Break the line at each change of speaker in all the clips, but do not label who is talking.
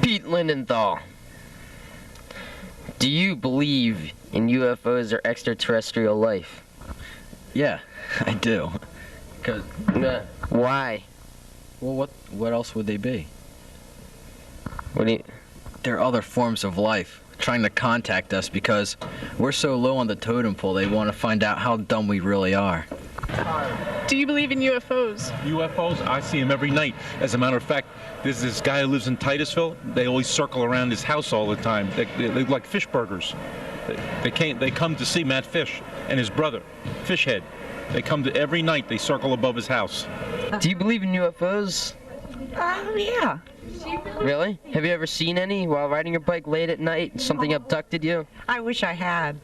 Pete Lindenthal, do you believe in UFOs or extraterrestrial life?
Yeah, I do.
Why?
Well, what else would they be?
What do you...
There are other forms of life trying to contact us because we're so low on the totem pole, they want to find out how dumb we really are.
Do you believe in UFOs?
UFOs? I see them every night. As a matter of fact, there's this guy who lives in Titusville. They always circle around his house all the time. They like fish burgers. They come to see Matt Fish and his brother, Fishhead. They come to every night. They circle above his house.
Do you believe in UFOs?
Yeah.
Really? Have you ever seen any while riding your bike late at night and something abducted you?
I wish I had.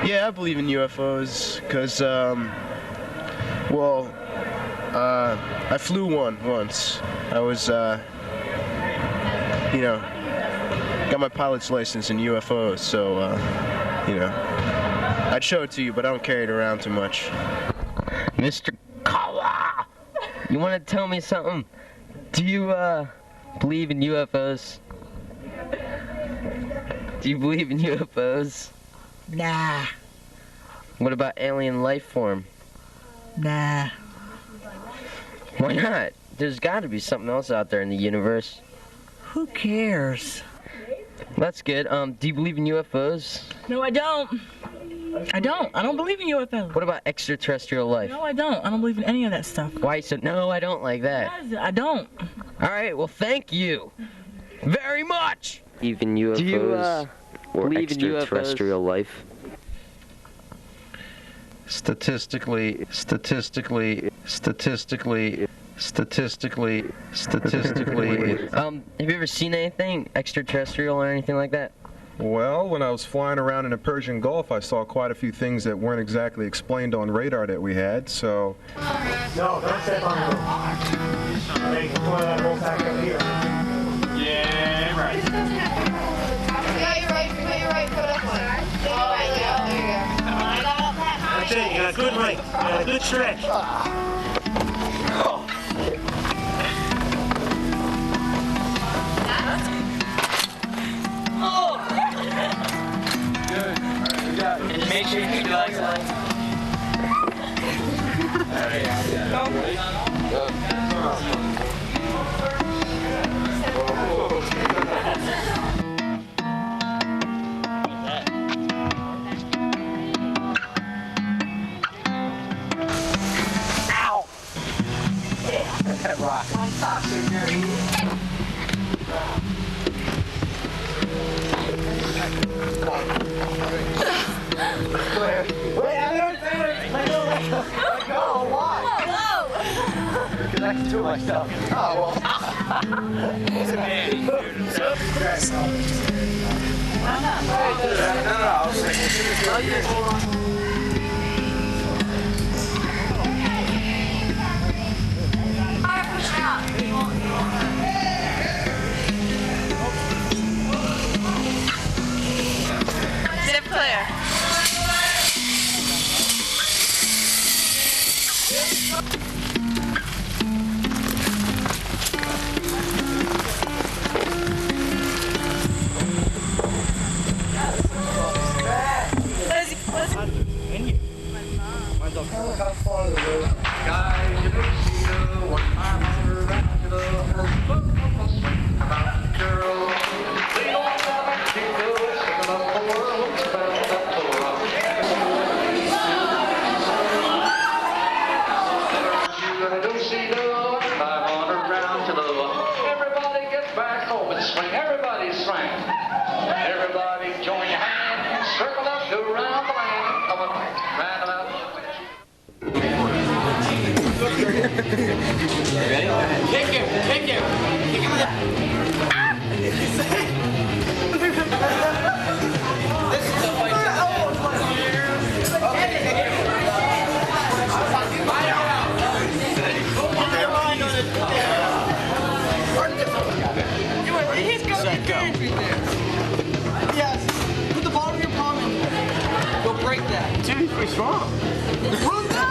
Yeah, I believe in UFOs because, I flew one once. I was, got my pilot's license in UFOs, so, I'd show it to you, but I don't carry it around too much.
Mr. Kawa, you want to tell me something? Do you, believe in UFOs? Do you believe in UFOs?
Nah.
What about alien life form?
Nah.
Why not? There's got to be something else out there in the universe.
Who cares?
That's good. Do you believe in UFOs?
No, I don't. I don't believe in UFOs.
What about extraterrestrial life?
No, I don't. I don't believe in any of that stuff.
Why? So no, I don't like that.
I don't.
All right. Well, thank you very much.
Even UFOs
Do you,
or
believe in
extraterrestrial life?
Statistically.
Have you ever seen anything extraterrestrial or anything like that?
Well, when I was flying around in the Persian Gulf, I saw quite a few things that weren't exactly explained on radar that we had, so...
No, don't step on the roof. Make that whole back up here. Yeah, right.
Yeah, you're right. Put up one. Oh, yeah, there you go.
That's it. You got a good rate. You got a good stretch.
Good. Make sure you keep your legs up.
Ow! Yeah, that rock. Because I can do it myself. Oh, well. It's a man. No, I'll say.
Zip clear.
How far the road? Guy, you don't see the one I'm around to the swing about girl. We don't have to go singing up the world, spend up the rock. You don't see the one I'm around to the. Everybody get back home and swing. Everybody swing. Everybody join your hand, circle up, go around the land. Come on, round about.
Ready? Kick him! Kick him! Kick him in the... This is the fight. He's got the entry there. Yes. Put the ball in your palm and go break that.
Dude, he's pretty strong.
Well, no.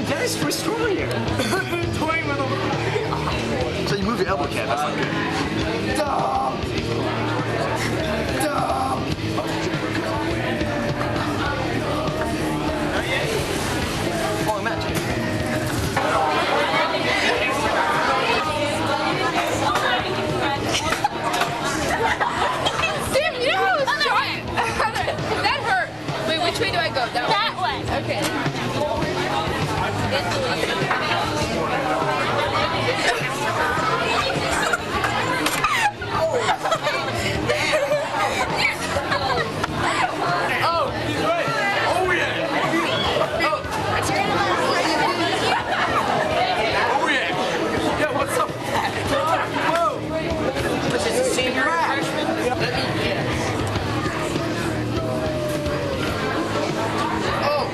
Dennis is pretty strong here.
Toying with him.
So you move your elbow cap, that's not good.
Dumb. Dumb.
Long match.
Damn, you know who's trying? That hurt. Wait, which way do I go? That way. Okay.
Oh, he's right. Oh, yeah. Oh, oh yeah. Yeah, what's up? Whoa. This is a senior freshman. Oh.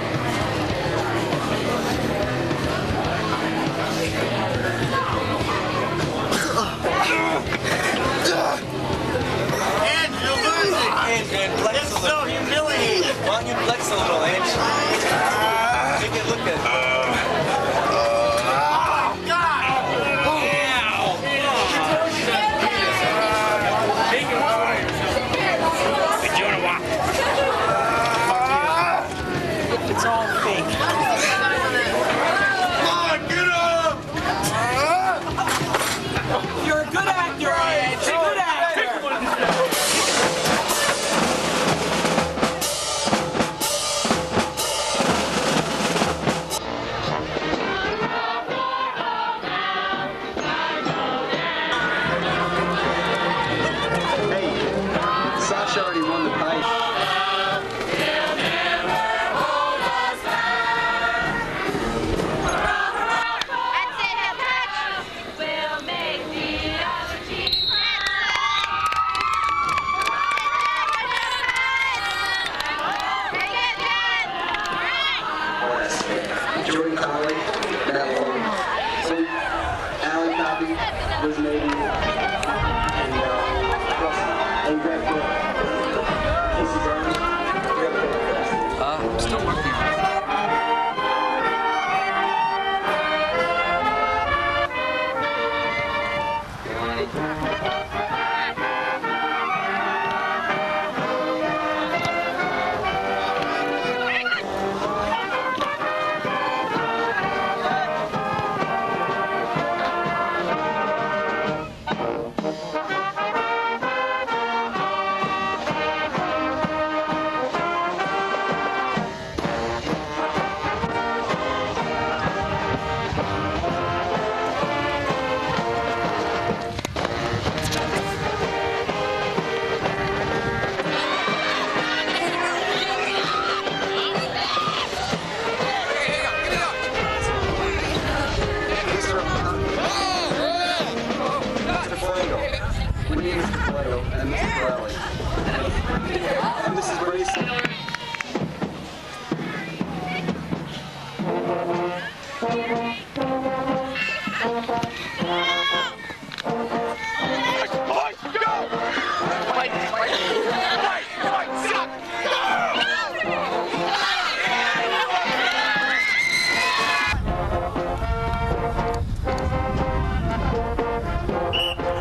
And you're losing.
And flex
It's so humiliating.
Why don't you flex a little, Ange? Take a look at it.
Oh, God.
It's all fake.
Come on, get up.
You're a good actor, Ange. Good actor.
Sasha already won the pipe.
That's it, hip patch. We'll make the other team
Jordan Conley, Matt Long. So, Alan Copy, Liz Navy, and Greg Cook. Casey Burns.
I'm still working on it.
Mr. Flago. We need Mr. Flago and Mrs. Borelli. And Mrs. Bracy.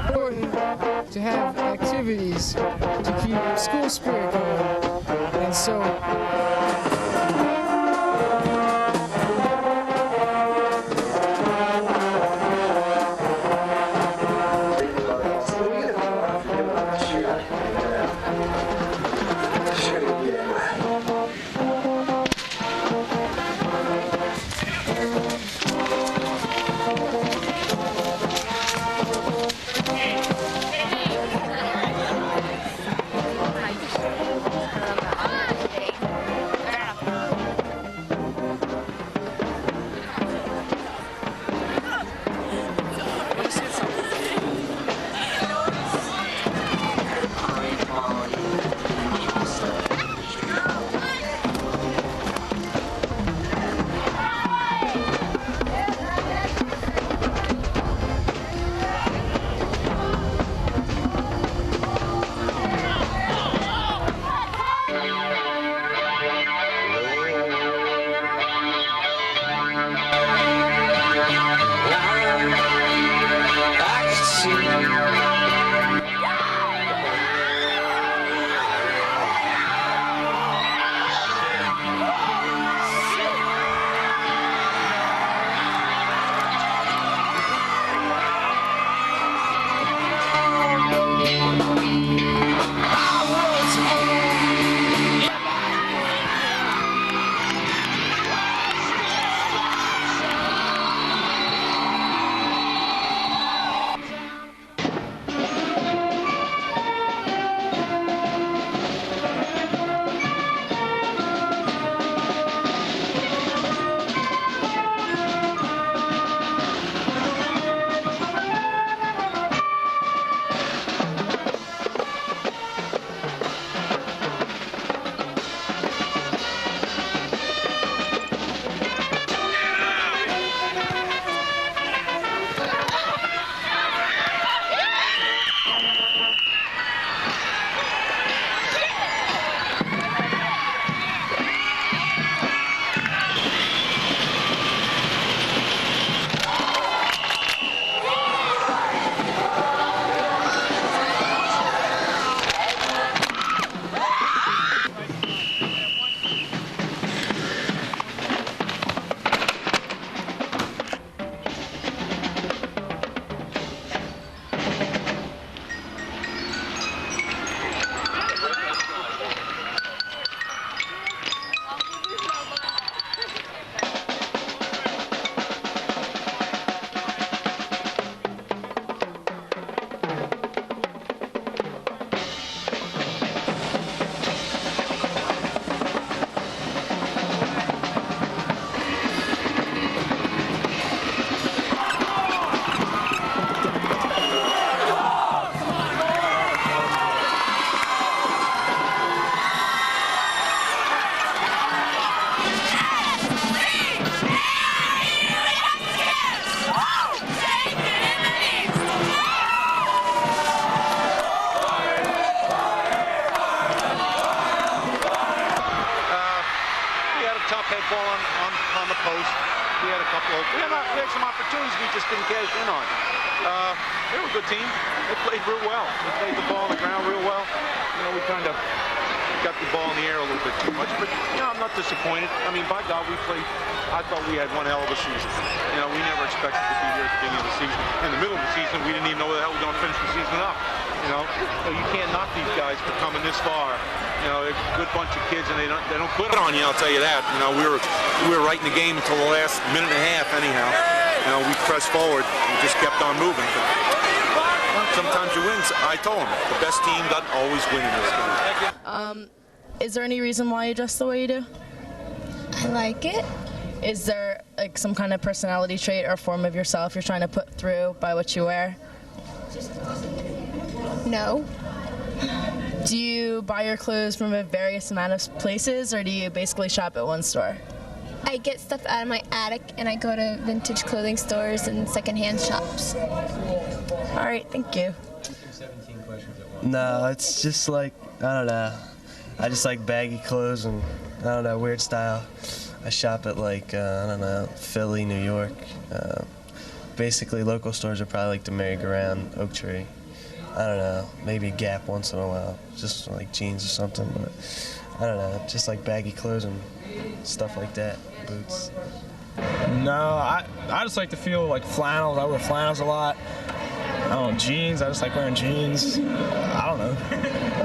Important to have activities to keep school spirit going. And so
the post. We had some opportunities we just didn't cash in on. They were a good team. They played real well. They played the ball on the ground real well. You know, we kind of got the ball in the air a little bit too much, but you know, I'm not disappointed. I mean, by God, I thought we had one hell of a season. You know, we never expected to be here at the beginning of the season. In the middle of the season, we didn't even know where the hell we were going to finish the season up. You know, so you can't knock these guys for coming this far. You know, they're a good bunch of kids, and they don't quit on you. I'll tell you that. You know, we were right in the game until the last minute and a half. Anyhow, you know, we pressed forward. We just kept on moving. But sometimes you win. I told them the best team doesn't always win in this game.
Is there any reason why you dress the way you do?
I like it.
Is there like some kind of personality trait or form of yourself you're trying to put through by what you wear?
No.
Do you buy your clothes from a various amount of places, or do you basically shop at one store?
I get stuff out of my attic, and I go to vintage clothing stores and secondhand shops.
All right, thank you.
No, it's just like, I don't know. I just like baggy clothes and, I don't know, weird style. I shop at like, I don't know, Philly, New York. Basically, local stores are probably like the Merry-Go-Round, Oak Tree. I don't know, maybe Gap once in a while, just like jeans or something, but I don't know, just like baggy clothes and stuff like that, boots.
No, I just like to feel like flannels. I wear flannels a lot. I don't know, jeans, I just like wearing jeans. I don't know.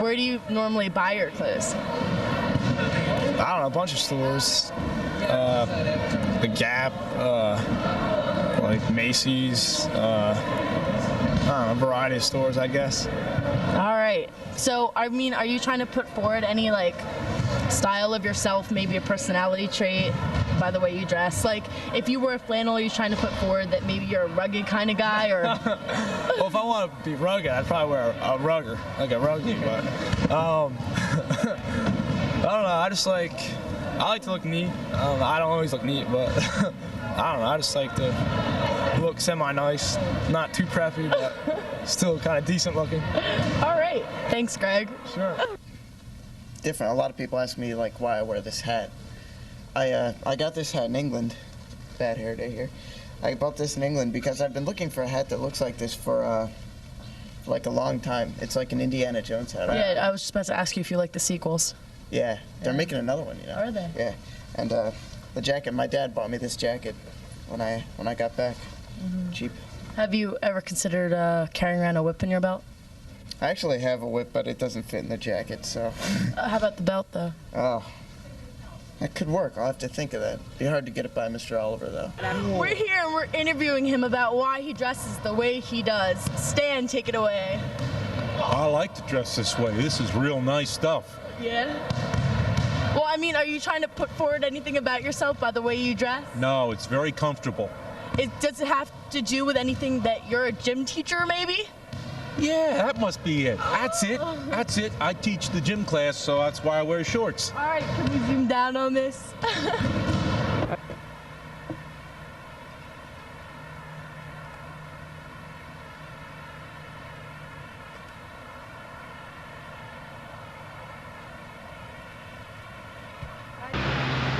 Where do you normally buy your clothes?
I don't know, a bunch of stores. The Gap, like Macy's, I don't know, a variety of stores, I guess.
All right. So, I mean, are you trying to put forward any, like, style of yourself, maybe a personality trait by the way you dress? Like, if you were a flannel, are you trying to put forward that maybe you're a rugged kind of guy, or?
Well, if I want to be rugged, I'd probably wear a rugger, like a rugby, but, I don't know, I like to look neat. I don't always look neat, but I don't know, I just like to look semi-nice, not too preppy, but still kind of decent looking.
All right. Thanks, Greg.
Sure.
Different. A lot of people ask me like why I wear this hat. I got this hat in England. Bad hair day here. I bought this in England because I've been looking for a hat that looks like this for like a long time. It's like an Indiana Jones hat.
Yeah, I was just about to ask you if you like the sequels.
Yeah, they're making another one, you know.
Are they?
Yeah, and the jacket. My dad bought me this jacket when I got back.
Mm-hmm.
Cheap.
Have you ever considered carrying around a whip in your belt?
I actually have a whip, but it doesn't fit in the jacket, so.
How about the belt, though?
Oh, that could work. I'll have to think of that. Be hard to get it by Mr. Oliver, though.
We're here and we're interviewing him about why he dresses the way he does. Stan, take it away.
I like to dress this way. This is real nice stuff.
Yeah? Well, I mean, are you trying to put forward anything about yourself by the way you dress?
No, it's very comfortable.
Does it have to do with anything that you're a gym teacher, maybe?
Yeah, that must be it. That's it. That's it. I teach the gym class, so that's why I wear shorts.
All right, can we zoom down on this?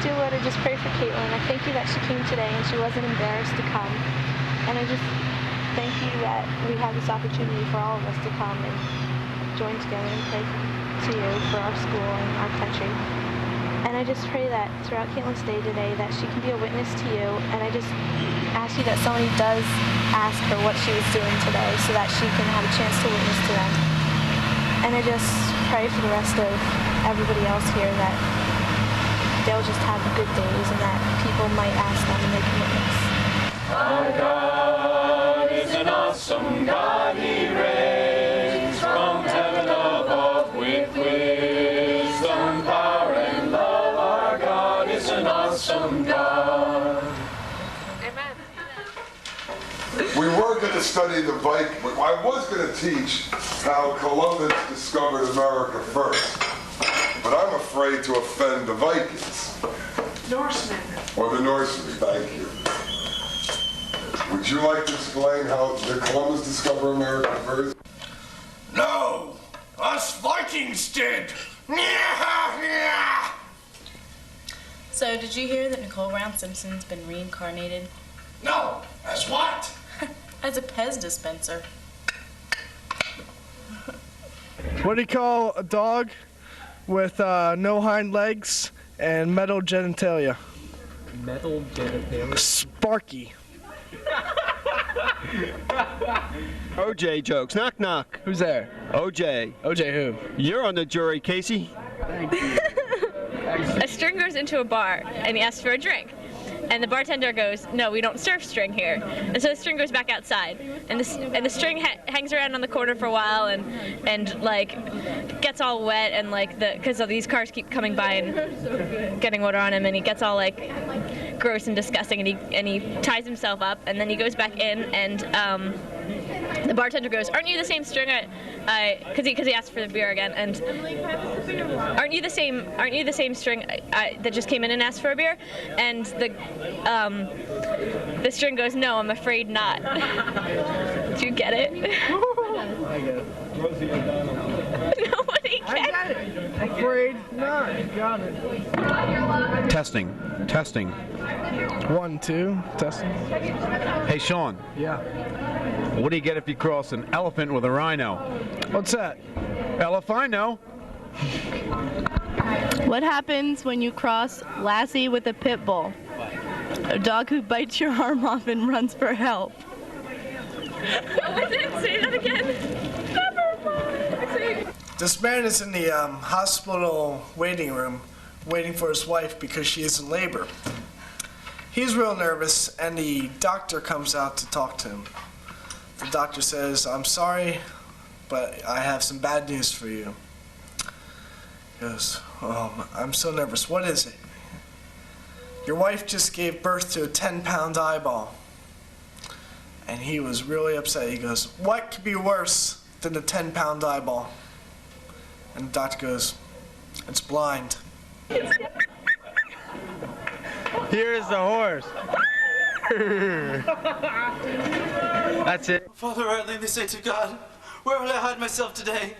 Do what or just pray for Caitlin. I thank you that she came today and she wasn't embarrassed to come. And I just thank you that we have this opportunity for all of us to come and join together and pray to you for our school and our country. And I just pray that throughout Caitlin's day today that she can be a witness to you. And I just ask you that somebody does ask her what she was doing today so that she can have a chance to witness to them. And I just pray for the rest of everybody else here that they'll just have good days and that people might ask them and they can witness.
Our God is an awesome God. He reigns from heaven above with wisdom, power, and love. Our God is an awesome God.
Amen.
We were going to study the Viking. I was going to teach how Columbus discovered America first. But I'm afraid to offend the Vikings.
Norsemen.
Or the Norsemen, thank you. Would you like to explain how did Columbus discover America first?
No! Us Vikings did!
So, did you hear that Nicole Brown Simpson's been reincarnated?
No, as what?
As a Pez dispenser.
What do you call a dog with no hind legs and metal genitalia?
Metal genitalia?
Sparky.
OJ jokes. Knock, knock.
Who's there?
OJ.
OJ who?
You're on the jury, Casey.
Thank you.
A string goes into a bar and he asks for a drink. And the bartender goes, "No, we don't serve string here." And so the string goes back outside, and the string hangs around on the corner for a while, and like gets all wet, and like because of these cars keep coming by and getting water on him, and he gets all like gross and disgusting, and he ties himself up, and then he goes back in, and the bartender goes, "Aren't you the same string?" Because he asked for the beer again, and aren't you the same string that just came in and asked for a beer? And the string goes, "No, I'm afraid not." Do you get it?
I get it.
Nobody gets it.
I got it. Afraid not. Got it.
Testing.
1, 2, testing.
Hey, Sean.
Yeah.
What do you get if you cross an elephant with a rhino?
What's that?
Elephino.
What happens when you cross Lassie with a pit bull? A dog who bites your arm off and runs for help.
What was it? Say that again.
This man is in the hospital waiting room waiting for his wife because she is in labor. He's real nervous, and the doctor comes out to talk to him. The doctor says, "I'm sorry, but I have some bad news for you." He goes, "Oh, I'm so nervous. What is it?" "Your wife just gave birth to a 10-pound eyeball." And he was really upset. He goes, "What could be worse than a 10-pound eyeball?" And the doctor goes, "It's blind."
Here is the horse. That's it.
Father Riley, they say to God, where will I hide myself today?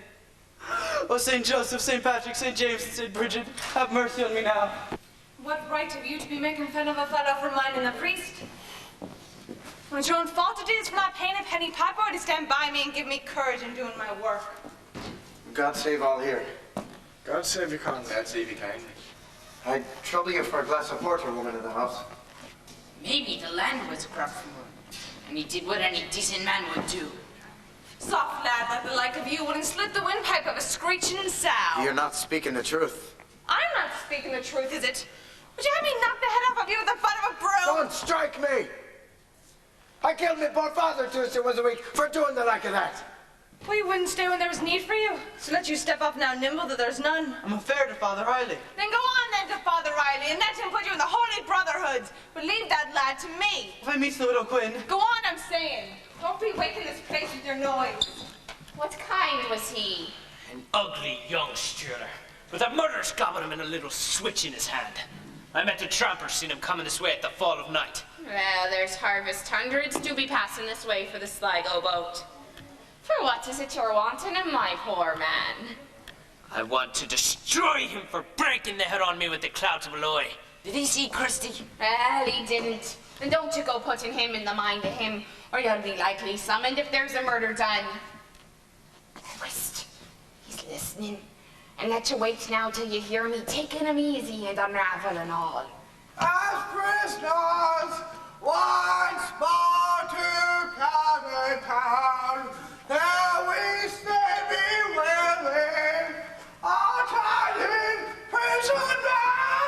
Oh, St. Joseph, St. Patrick, St. James, and St. Bridget, have mercy on me now.
What right have you to be making fun of a fellow from minding the priest? Well, it's your own fault it is for not paying a penny piper to stand by me and give me courage in doing my work.
God save all here.
God save you kindly.
God save you kindly.
I'd trouble you for a glass of porter, woman of the house.
Maybe the land was corrupt from him, and he did what any decent man would do.
Soft lad like the like of you wouldn't slit the windpipe of a screeching sow.
You're not speaking the truth.
I'm not speaking the truth, is it? Would you have me knock the head off of you with the butt of a broom?
Don't strike me! I killed my poor father Tuesday was a week for doing the like of that.
Well, you wouldn't stay when there was need for you. So let you step up now nimble that there's none.
I'm affair to Father Riley.
Then go on then to Father Riley and let him put you in the holy brotherhoods. But leave that lad to me.
If I meet the widow Quinn.
Go on, I'm saying. Don't be waking this place with your noise.
What kind was he?
An ugly youngster, with a murder's gobbled him and a little switch in his hand. I met the trampers, seen him coming this way at the fall of night.
Well, there's harvest hundreds do be passing this way for the Sligo boat. For what is it you're wanting him, my poor man?
I want to destroy him for breaking the head on me with the clouds of Aloy. Did he see Christy?
Well, he didn't. And don't you go putting him in the mind of him, or you'll be likely summoned if there's a murder done. Whist, he's listening. And let you wait now till you hear me taking him easy and unraveling all.
As prisoners, once more to Camden Town, there we stay bewailing our tiny prison now.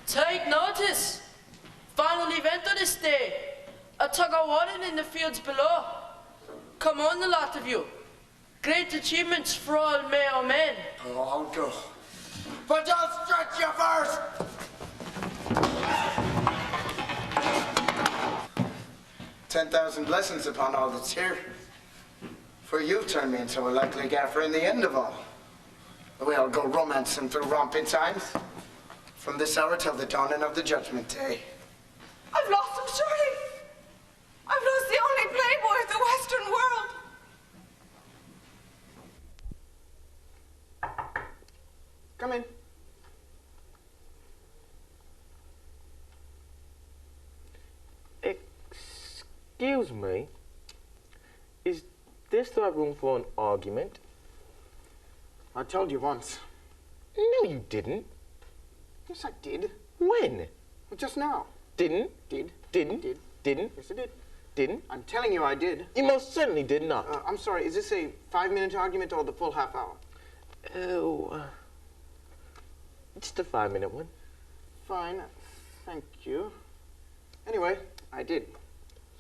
Take notice. Final event of this day. A tug of war in the fields below. Come on, the lot of you. Great achievements for all Mayo men.
Oh, go. But don't stretch your first! 10,000 blessings upon all that's here. For you've turned me into a likely gaffer in the end of all. We'll go romancing through romping times. From this hour till the dawning of the judgment day.
I've lost him, surely. I've lost the only playboy of the Western world.
Excuse me. Is this the right room for an argument?
I told you once.
No, you didn't.
Yes, I did.
When?
Well, just now.
Didn't?
Did.
Didn't?
Did.
Didn't?
Yes, I did.
Didn't?
I'm telling you I did.
You most certainly did not.
I'm sorry, is this a 5-minute argument or the full half hour?
Oh, just a 5-minute one.
Fine, thank you. Anyway, I did.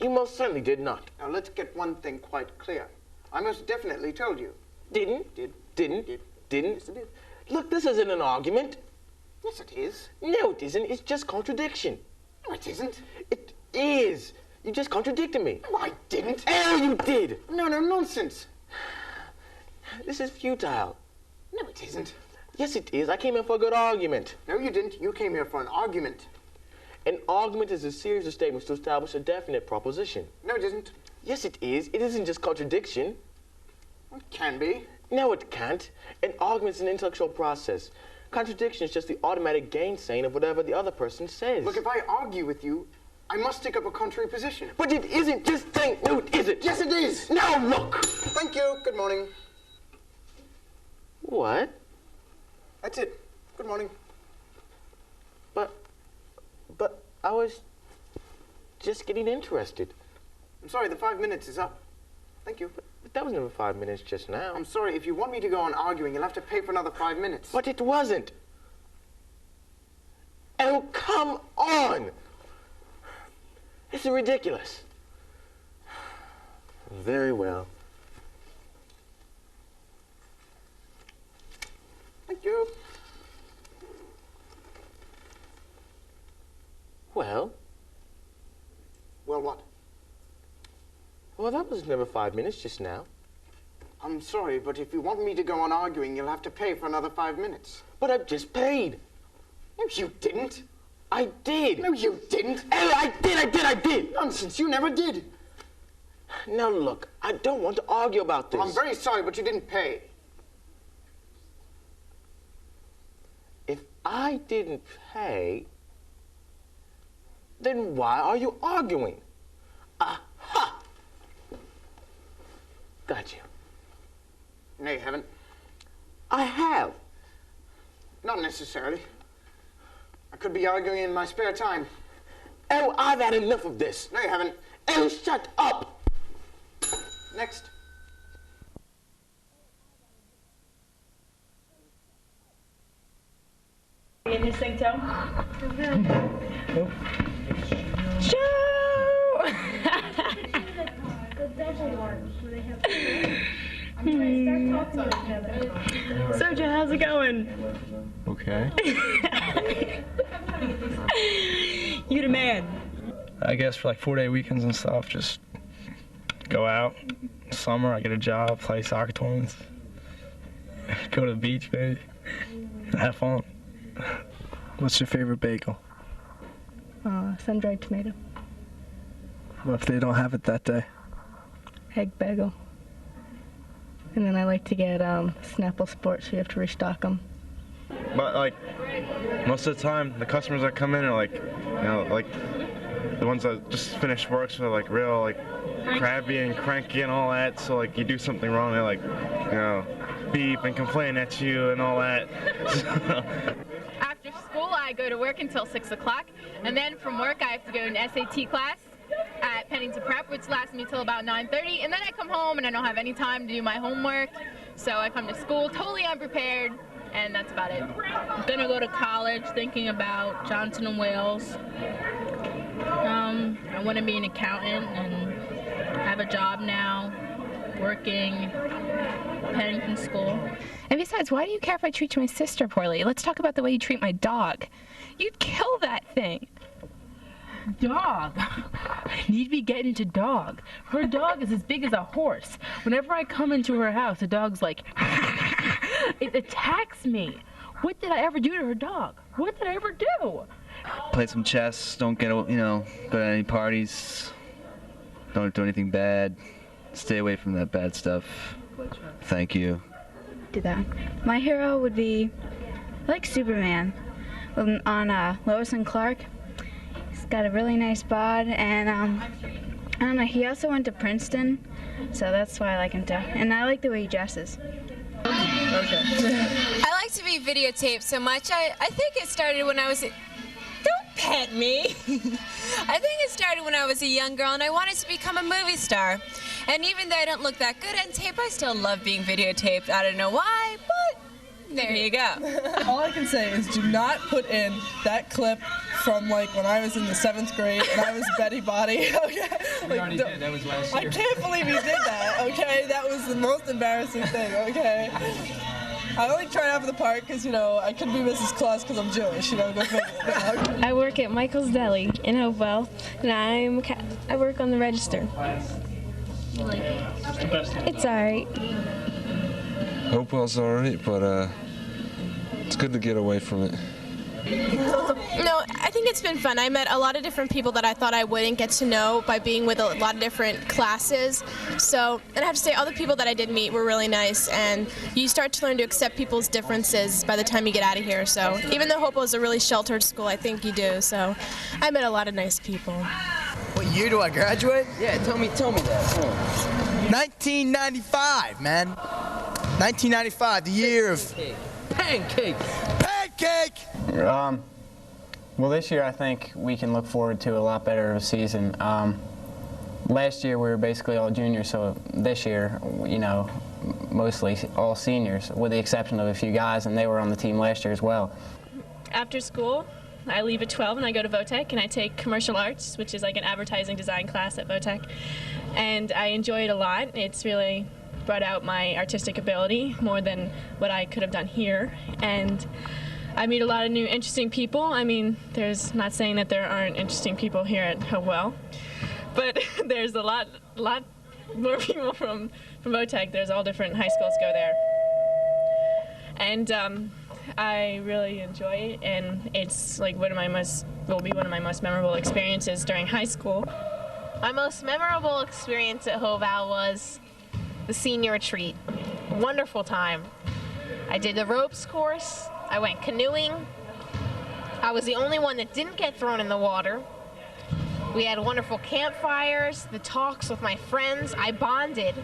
You most certainly did not.
Now let's get one thing quite clear. I most definitely told you.
Didn't?
Did.
Didn't?
Did.
Didn't?
Yes, I did.
Look, this isn't an argument.
Yes, it is.
No, it isn't. It's just contradiction.
No, it isn't.
It is. You just contradicted me.
No, I didn't.
Oh, you did.
No, nonsense.
This is futile.
No, it isn't.
Yes, it is. I came here for a good argument.
No, you didn't. You came here for an argument.
An argument is a series of statements to establish a definite proposition.
No, it isn't.
Yes, it is. It isn't just contradiction.
It can be.
No, it can't. An argument is an intellectual process. Contradiction is just the automatic gainsaying of whatever the other person says.
Look, if I argue with you, I must take up a contrary position.
But it isn't just saying, no, it isn't.
Yes, it is.
Now look.
Thank you. Good morning.
What?
That's it. Good morning.
But I was just getting interested.
I'm sorry, the 5 minutes is up. Thank you.
But that was never 5 minutes just now.
I'm sorry, if you want me to go on arguing, you'll have to pay for another 5 minutes.
But it wasn't. Oh, come on! This is ridiculous. Very well.
Thank you.
Well?
Well, what?
Well, that was never 5 minutes just now.
I'm sorry, but if you want me to go on arguing, you'll have to pay for another 5 minutes.
But I've just paid.
No, you didn't.
I did.
No, you didn't.
Oh, I did.
Nonsense, you never did.
Now, look, I don't want to argue about this.
I'm very sorry, but you didn't pay.
If I didn't pay, then why are you arguing? Aha! Got you.
No, you haven't.
I have.
Not necessarily. I could be arguing in my spare time.
Oh, I've had enough of this.
No, you haven't.
Oh, shut up!
Next.
In his thing too?
Nope.
Joe! So Joe, how's it going?
Okay.
You the man.
I guess for like 4-day weekends and stuff, just go out. Summer, I get a job, play soccer tournaments, go to the beach, baby, have fun. What's your favorite bagel?
Sun-dried tomato.
What if they don't have it that day?
Egg bagel. And then I like to get Snapple Sport, so you have to restock them.
But like most of the time, the customers that come in are like, you know, like the ones that just finished work, so they're like real like crabby and cranky and all that. So like you do something wrong, they like, you know, beep and complain at you and all that.
After school, I go to work until 6 o'clock, and then from work I have to go to an SAT class at Pennington Prep, which lasts me till about 9:30, and then I come home and I don't have any time to do my homework, so I come to school totally unprepared, and that's about it.
I'm gonna go to college, thinking about Johnson & Wales. I want to be an accountant, and I have a job now, working Pennington School.
And besides, why do you care if I treat my sister poorly? Let's talk about the way you treat my dog. You'd kill that thing.
Dog. I need to be getting into dog. Her dog is as big as a horse. Whenever I come into her house, the dog's like, it attacks me. What did I ever do to her dog? What did I ever do?
Play some chess, don't get, go to any parties, don't do anything bad, stay away from that bad stuff. Thank you.
Do that. My hero would be like Superman on Lois and Clark. He's got a really nice bod, and I don't know, he also went to Princeton, so that's why I like him too. And I like the way he dresses.
I like to be videotaped so much. I think it started when I was... Don't pet me! I think it started when I was a young girl and I wanted to become a movie star. And even though I don't look that good on tape, I still love being videotaped. I don't know why, but there you go.
All I can say is do not put in that clip from like when I was in the 7th grade and I was Betty Body. Okay?
You already did. That was last year.
I can't believe you did that. Okay, that was the most embarrassing thing. Okay. I only tried out for the part because, you know, I couldn't be Mrs. Claus because I'm Jewish, you know, go figure.
I work at Michael's Deli in Hopewell, and I work on the register. It's alright.
Hopewell's alright, but it's good to get away from it.
No, I think it's been fun. I met a lot of different people that I thought I wouldn't get to know by being with a lot of different classes. So, and I have to say, all the people that I did meet were really nice, and you start to learn to accept people's differences by the time you get out of here. So, even though Hopewell is a really sheltered school, I think you do. So, I met a lot of nice people.
What year do I graduate?
Yeah, tell me that.
1995, man. 1995, the year of
pancake.
Pancake!
Well, this year I think we can look forward to a lot better of a season. Last year we were basically all juniors, so this year, you know, mostly all seniors, with the exception of a few guys, and they were on the team last year as well.
After school, I leave at 12 and I go to Votech and I take commercial arts, which is like an advertising design class at Votech. And I enjoy it a lot. It's really brought out my artistic ability more than what I could have done here. And I meet a lot of new interesting people. I mean, there's not saying that there aren't interesting people here at Hopewell, but there's a lot more people from Votech. There's all different high schools go there. And I really enjoy it, and it's like will be one of my most memorable experiences during high school.
My most memorable experience at Hopewell was the senior retreat. Wonderful time. I did the ropes course. I went canoeing. I was the only one that didn't get thrown in the water. We had wonderful campfires, the talks with my friends. I bonded.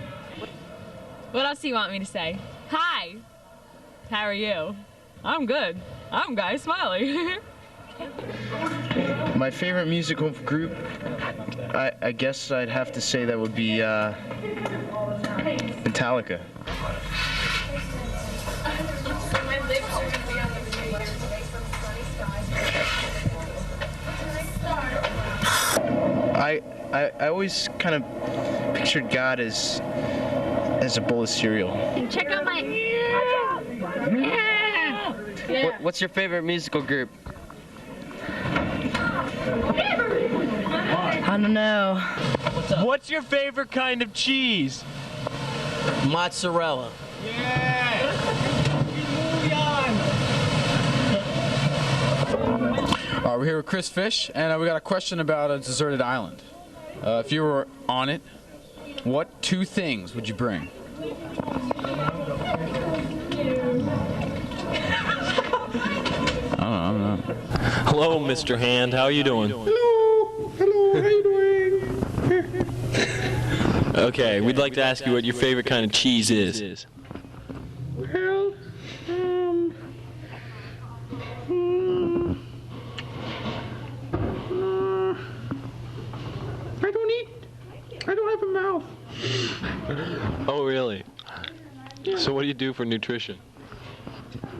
What else do you want me to say? Hi. How are you? I'm good. I'm Guy Smiley.
My favorite musical group, I guess I'd have to say that would be Metallica. I always kind of pictured God as a bowl of cereal.
Check out my...
What's your favorite musical group?
I don't know.
What's your favorite kind of cheese?
Mozzarella.
We're here with Chris Fish, and we got a question about a deserted island. If you were on it, what 2 things would you bring? I don't know.
Hello, Mr. Hand. How are you doing?
Hello, how you doing?
Okay, we'd like to ask you what your favorite kind of cheese is.
Well, I don't have a mouth.
Oh, really?
Yeah.
So what do you do for nutrition?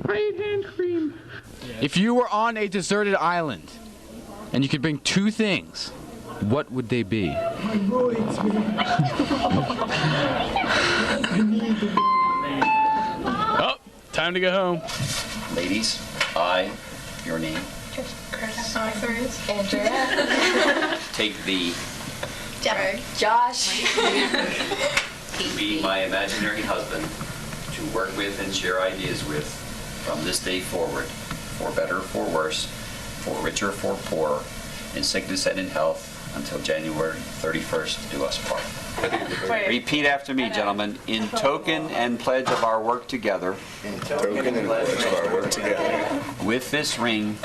I eat hand cream.
If you were on a deserted island, and you could bring 2 things, what would they be? Oh, time to go home.
Ladies, your name.
Andrea.
Take the
Josh.
to be my imaginary husband, to work with and share ideas with from this day forward, for better, for worse, for richer, for poor, in sickness and in health, until January 31st, do us part. Repeat after me, gentlemen. In token and pledge of our work together.
In token and pledge of our work together.
With this ring.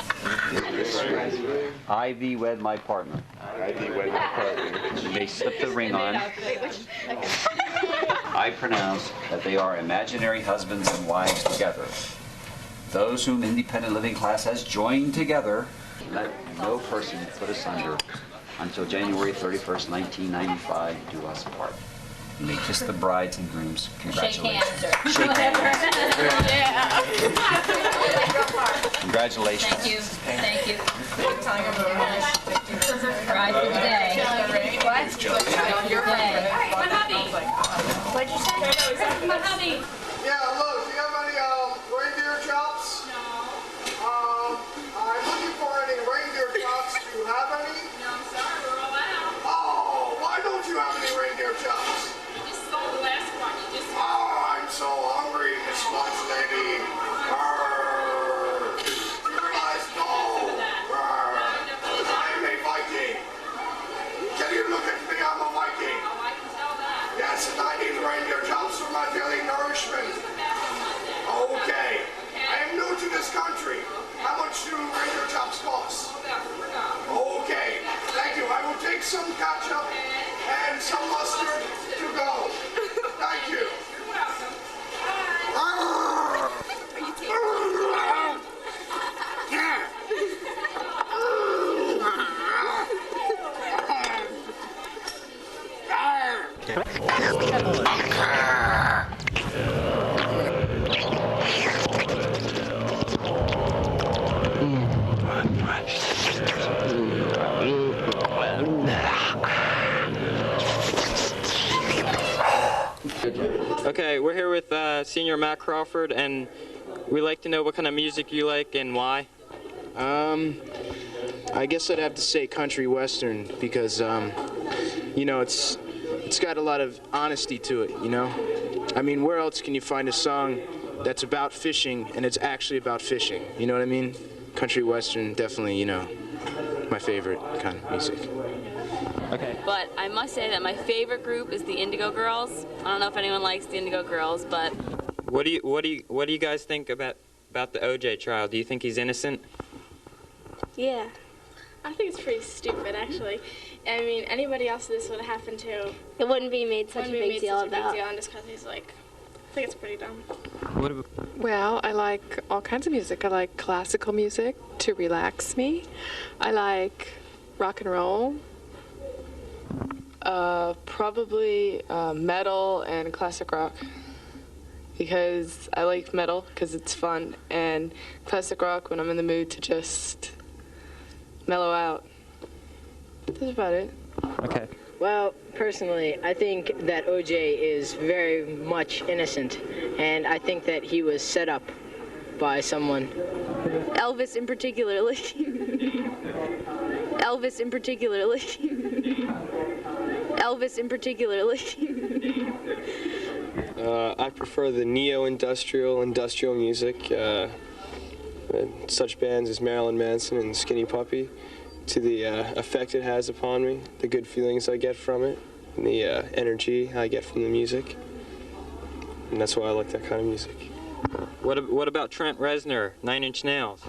I thee wed my partner.
I thee wed my partner.
You may slip the ring on. I pronounce that they are imaginary husbands and wives together. Those whom independent living class has joined together, let no person put asunder until January 31st, 1995, do us part. You may kiss the brides and grooms. Congratulations.
Shake hands.
Yeah. Congratulations.
Thank you. Thank you. Ride for the day. What? Your day. My hubby. What'd you say? My hubby.
Yeah, look, do you have any reindeer chops? No. I'm looking for any reindeer chops. Do you have any?
No, I'm sorry, we're all out.
Oh, why don't you have any reindeer chops?
You just stole the last one. You just.
Oh, I'm so hungry, Miss Lunch Lady. You realize, no. I am a Viking. Can you look at me? I'm a Viking.
Oh, I can tell that.
Yes, and I need reindeer chops for my daily nourishment. Okay. I am new to this country. How much do reindeer chops cost? Okay. Thank you. I will take some ketchup and some mustard to go. Thank you.
You're welcome.
Okay, we're here with Senior Matt Crawford, and we'd like to know what kind of music you like and why.
I guess I'd have to say country western because, you know, it's got a lot of honesty to it, you know? I mean, where else can you find a song that's about fishing and it's actually about fishing? You know what I mean? Country western, definitely, you know, my favorite kind of music.
Okay.
But I must say that my favorite group is the Indigo Girls. I don't know if anyone likes the Indigo Girls, but
What do you guys think about the OJ trial? Do you think he's innocent?
Yeah. I think it's pretty stupid, actually. I mean, anybody else this would have happened to,
it wouldn't be made such a big deal about.
And just because he's like, I think it's pretty dumb.
What about?
Well, I like all kinds of music. I like classical music to relax me. I like rock and roll. Probably metal and classic rock. Because I like metal because it's fun, and classic rock when I'm in the mood to just mellow out. That's about it.
Okay.
Well, personally, I think that OJ is very much innocent, and I think that he was set up by someone.
Elvis in particularly. Elvis in particularly. Elvis in particularly.
I prefer the neo-industrial, industrial music, such bands as Marilyn Manson and Skinny Puppy, to the effect it has upon me, the good feelings I get from it, and the energy I get from the music. And that's why I like that kind of music.
What about Trent Reznor, 9 Inch Nails?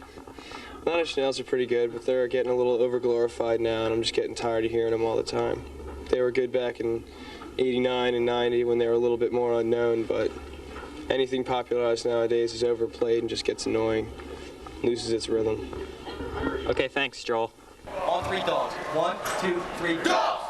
9 Inch Nails are pretty good, but they're getting a little over-glorified now, and I'm just getting tired of hearing them all the time. They were good back in 89 and 90 when they were a little bit more unknown, but anything popularized nowadays is overplayed and just gets annoying, loses its rhythm.
Okay, thanks, Joel.
All three dogs. 1, 2, 3, dogs!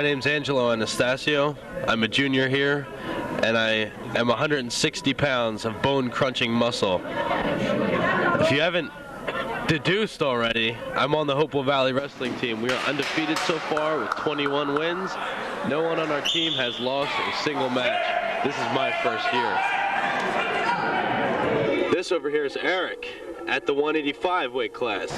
My name's Angelo Anastasio. I'm a junior here, and I am 160 pounds of bone-crunching muscle. If you haven't deduced already, I'm on the Hopewell Valley wrestling team. We are undefeated so far with 21 wins. No one on our team has lost a single match. This is my first year. This over here is Eric at the 185 weight class.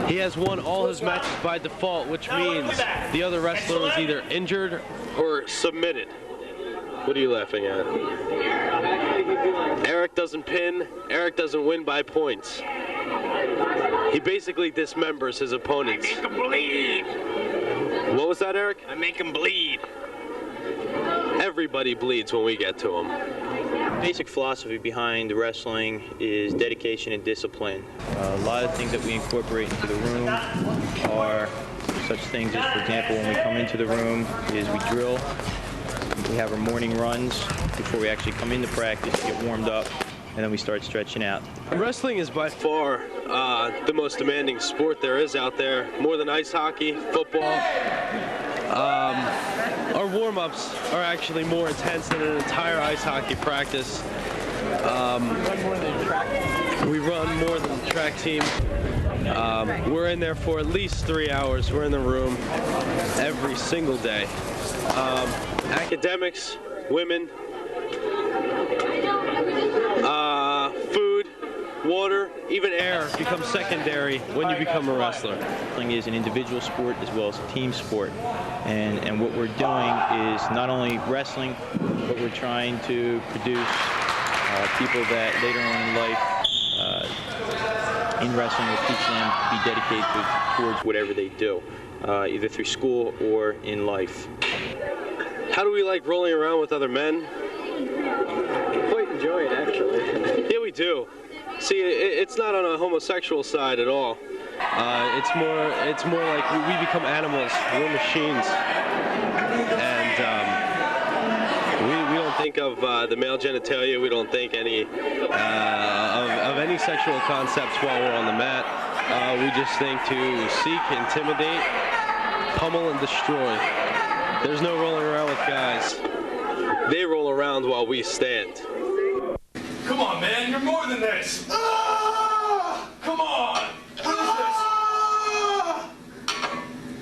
He has won all his matches by default, which means the other wrestler was either injured or submitted. What are you laughing at? Eric doesn't pin. Eric doesn't win by points. He basically dismembers his opponents.
I make him bleed.
What was that, Eric?
I make him bleed.
Everybody bleeds when we get to him.
Basic philosophy behind wrestling is dedication and discipline. A lot of things that we incorporate into the room are such things as, for example, when we come into the room, is we drill. We have our morning runs before we actually come into practice, get warmed up, and then we start stretching out.
Wrestling is by far the most demanding sport there is out there, more than ice hockey, football. Our warm-ups are actually more intense than an entire ice hockey practice. We run more than the track team. We're in there for at least 3 hours. We're in the room every single day. Academics, women, food, water, even air becomes secondary when you become a wrestler.
Wrestling is an individual sport as well as a team sport. And what we're doing is not only wrestling, but we're trying to produce people that later on in life in wrestling will teach them to be dedicated towards whatever they do, either through school or in life.
How do we like rolling around with other men?
Quite enjoy it, actually.
Yeah, we do. See, it's not on a homosexual side at all. It's more like we become animals. We're machines, and we don't think of the male genitalia. We don't think any of any sexual concepts while we're on the mat. We just think to seek, intimidate, pummel, and destroy. There's no rolling around with guys. They roll around while we stand.
Come on, man, you're more than this. Ah! Come on. What is this?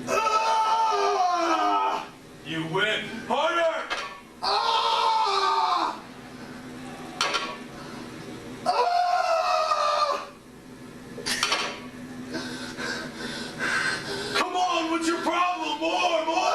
Ah! You win. Harder. Ah! Ah! Come on, what's your problem? More, more.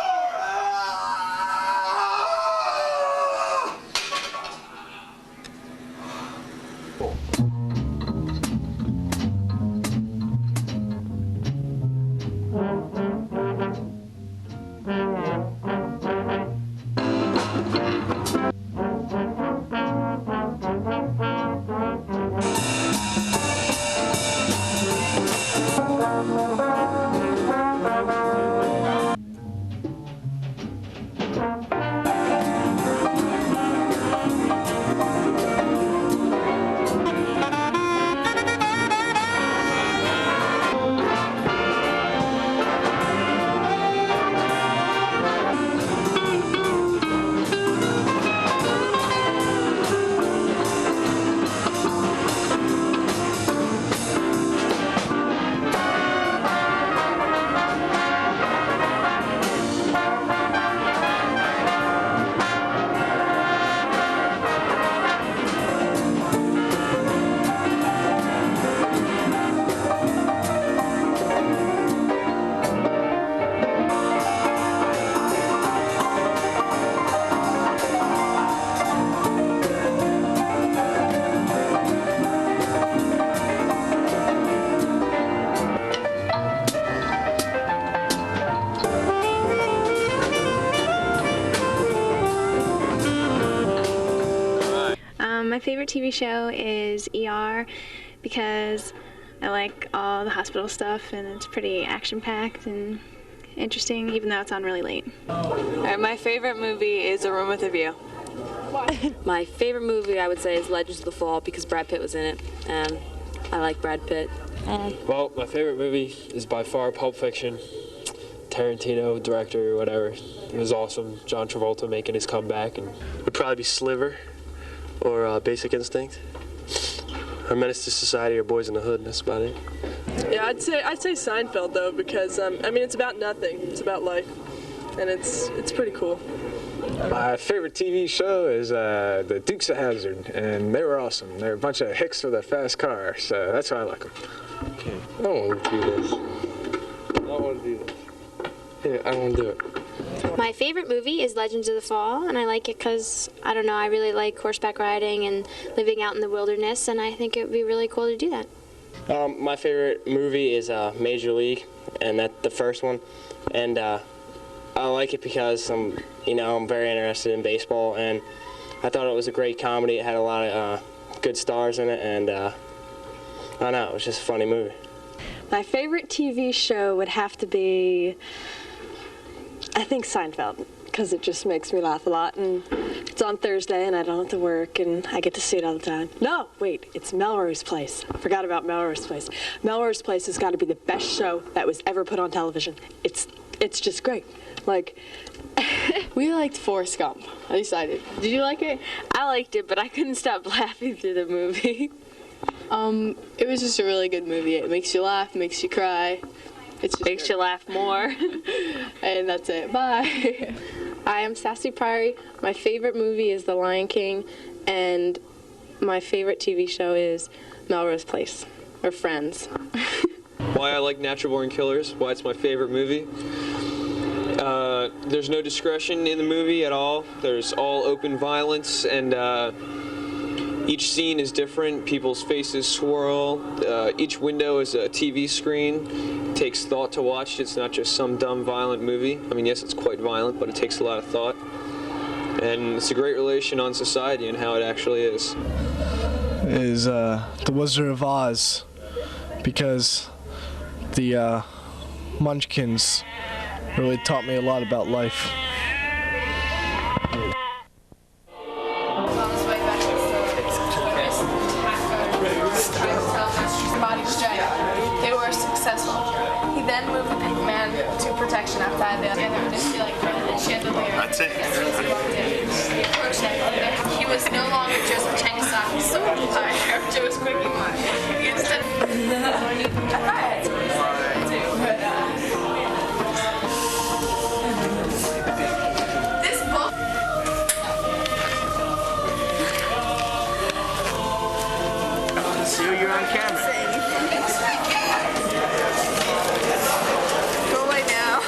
My favorite TV show is ER because I like all the hospital stuff and it's pretty action-packed and interesting, even though it's on really late.
My favorite movie is A Room with a View. My favorite movie, I would say, is Legends of the Fall because Brad Pitt was in it, and I like Brad Pitt.
Well, my favorite movie is by far Pulp Fiction.
Tarantino, director or whatever. It was awesome. John Travolta making his comeback. And it would probably be Sliver or Basic Instinct. Or Menace to Society or Boys in the Hood, and that's about it.
Yeah, I'd say Seinfeld though, because I mean it's about nothing. It's about life, and it's pretty cool.
My favorite TV show is The Dukes of Hazzard, and they were awesome. They're a bunch of hicks with a fast car, so that's why I like them.
Okay, I don't want to do this. I don't want to do this. Yeah, I don't want to do it.
My favorite movie is Legends of the Fall, and I like it because, I don't know, I really like horseback riding and living out in the wilderness, and I think it would be really cool to do that.
My favorite movie is Major League, and that's the first one. And I like it because I'm very interested in baseball, and I thought it was a great comedy. It had a lot of good stars in it, and I don't know, it was just a funny movie.
My favorite TV show would have to be, I think, Seinfeld, because it just makes me laugh a lot, and it's on Thursday, and I don't have to work, and I get to see it all the time. No, wait, it's Melrose Place. I forgot about Melrose Place. Melrose Place has got to be the best show that was ever put on television. It's just great. Like,
we liked Forrest Gump. At least I did. Did you like it?
I liked it, but I couldn't stop laughing through the movie.
It was just a really good movie. It makes you laugh, makes you cry. It just
makes you laugh more.
And that's it. Bye. I am Sassy Priory. My favorite movie is The Lion King, and my favorite TV show is Melrose Place, or Friends.
Why I like Natural Born Killers, why it's my favorite movie. There's no discretion in the movie at all. There's all open violence, and each scene is different. People's faces swirl. Each window is a TV screen. It takes thought to watch it. It's not just some dumb, violent movie. I mean, yes, it's quite violent, but it takes a lot of thought. And it's a great relation on society and how it actually is.
Is The Wizard of Oz, because the Munchkins really taught me a lot about life.
They were successful. He then moved the pink man to protection outside the other. That's it. He was no longer just pretending to stop his sword or Joe's quickie one. He instead this book.
Sue, you're on camera.
Go away now.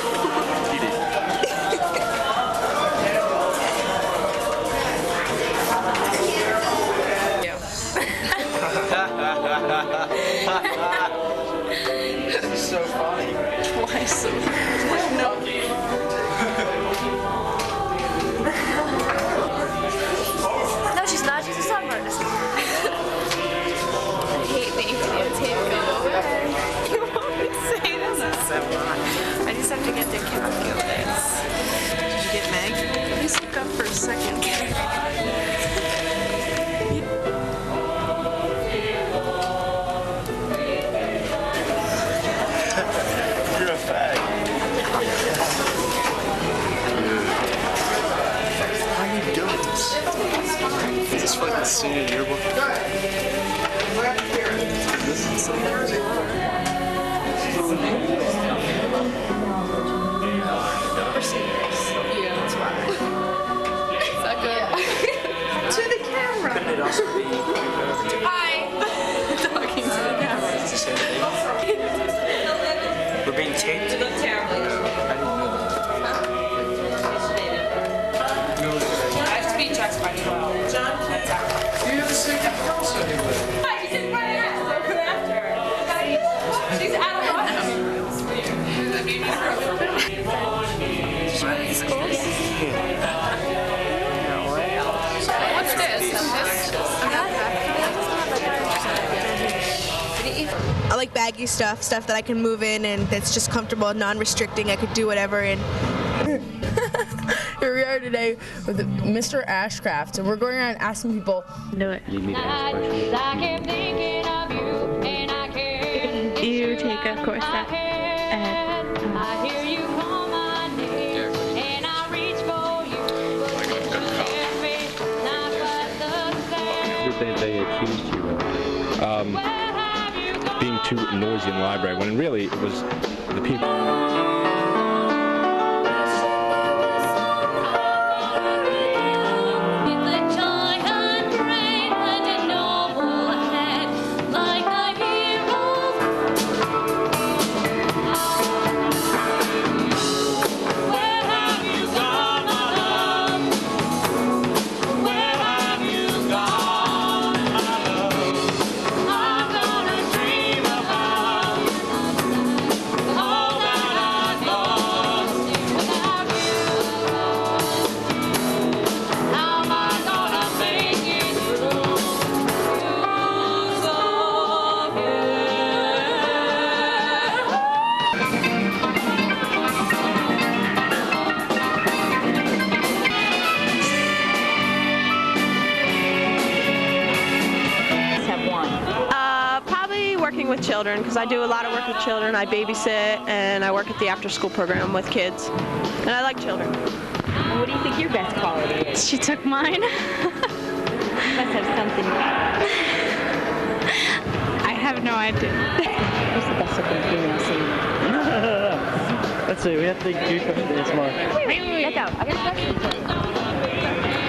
This is so funny.
Why so? No. No, she's not. She's a song artist. I hate the tape go away. You won't say this is so hot. I just have to get the calculus. Did you get Meg? Please look up for a second.
You're a fag. How are you doing this? Is this fucking senior yearbook? This is so music.
We're seniors. Yeah, that's why. Is that good? To the camera.
Couldn't it also be
Hi. Talking to the camera.
It's the same thing. We're being taped? I didn't know that.
I have to be checked by 12. John, that's out.
You have the same house anyway.
Hi, she's in my house. I'll come after her. She's out of the house. What's this? I like baggy stuff that I can move in and that's just comfortable, non-restricting. I could do whatever in.
Here we are today with Mr. Ashcraft, and we're going around asking people.
Do it.
You take a course at
too noisy in the library, when really it was the people.
With children, because I do a lot of work with children. I babysit and I work at the after-school program with kids, and I like children.
What do you think your best quality is?
She took mine.
You must have something.
I have no idea.
Who's the best looking female singer?
Let's see, we have to think deep into this more.
Wait. Let's go. I got a question for you.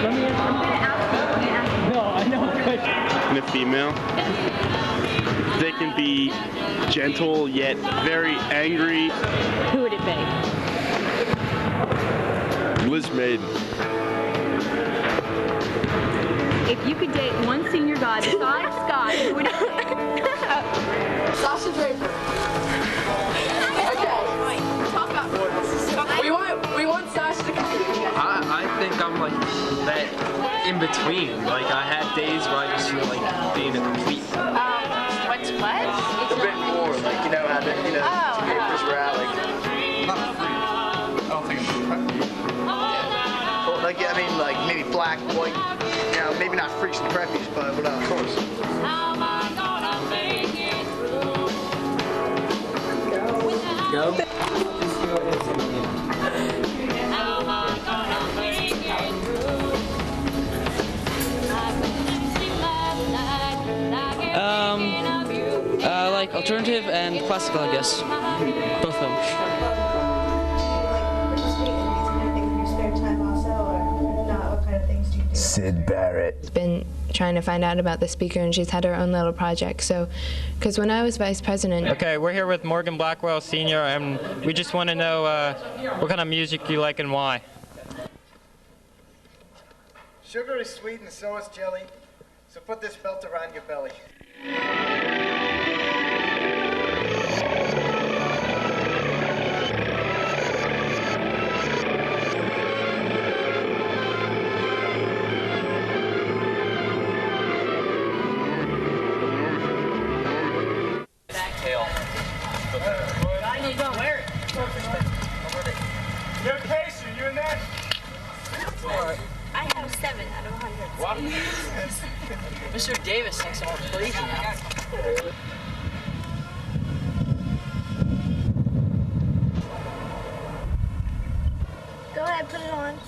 Let me ask.
I'm going to ask you.
No, I know a question.
And a female. They can be gentle yet very angry.
Who would it be?
Liz Maiden.
If you could date one senior god besides Scott, who would it be?
Sasha Draper. We want Sasha to come.
I think I'm like that in between. Like I have days where I just feel like being a complete.
What?
A bit more, like, you know, how the, you know, Draper's were out, like, not free. I don't think it's yeah. Well, like, I mean, like, maybe black, white, you know, maybe not freaks and preppies, but whatever. Of course. Go.
Like alternative and classical, I guess. Both of them.
Sid Barrett.
She's been trying to find out about the speaker, and she's had her own little project. So, because when I was vice president.
Okay, we're here with Morgan Blackwell Sr., and we just want to know what kind of music you like and why.
Sugar is sweet and so is jelly, so put this belt around your belly.
Yo, Casey, you in there?
I have 7 out of 100.
What? Mr. Davis thinks I'm all crazy now.
Go ahead, put it on.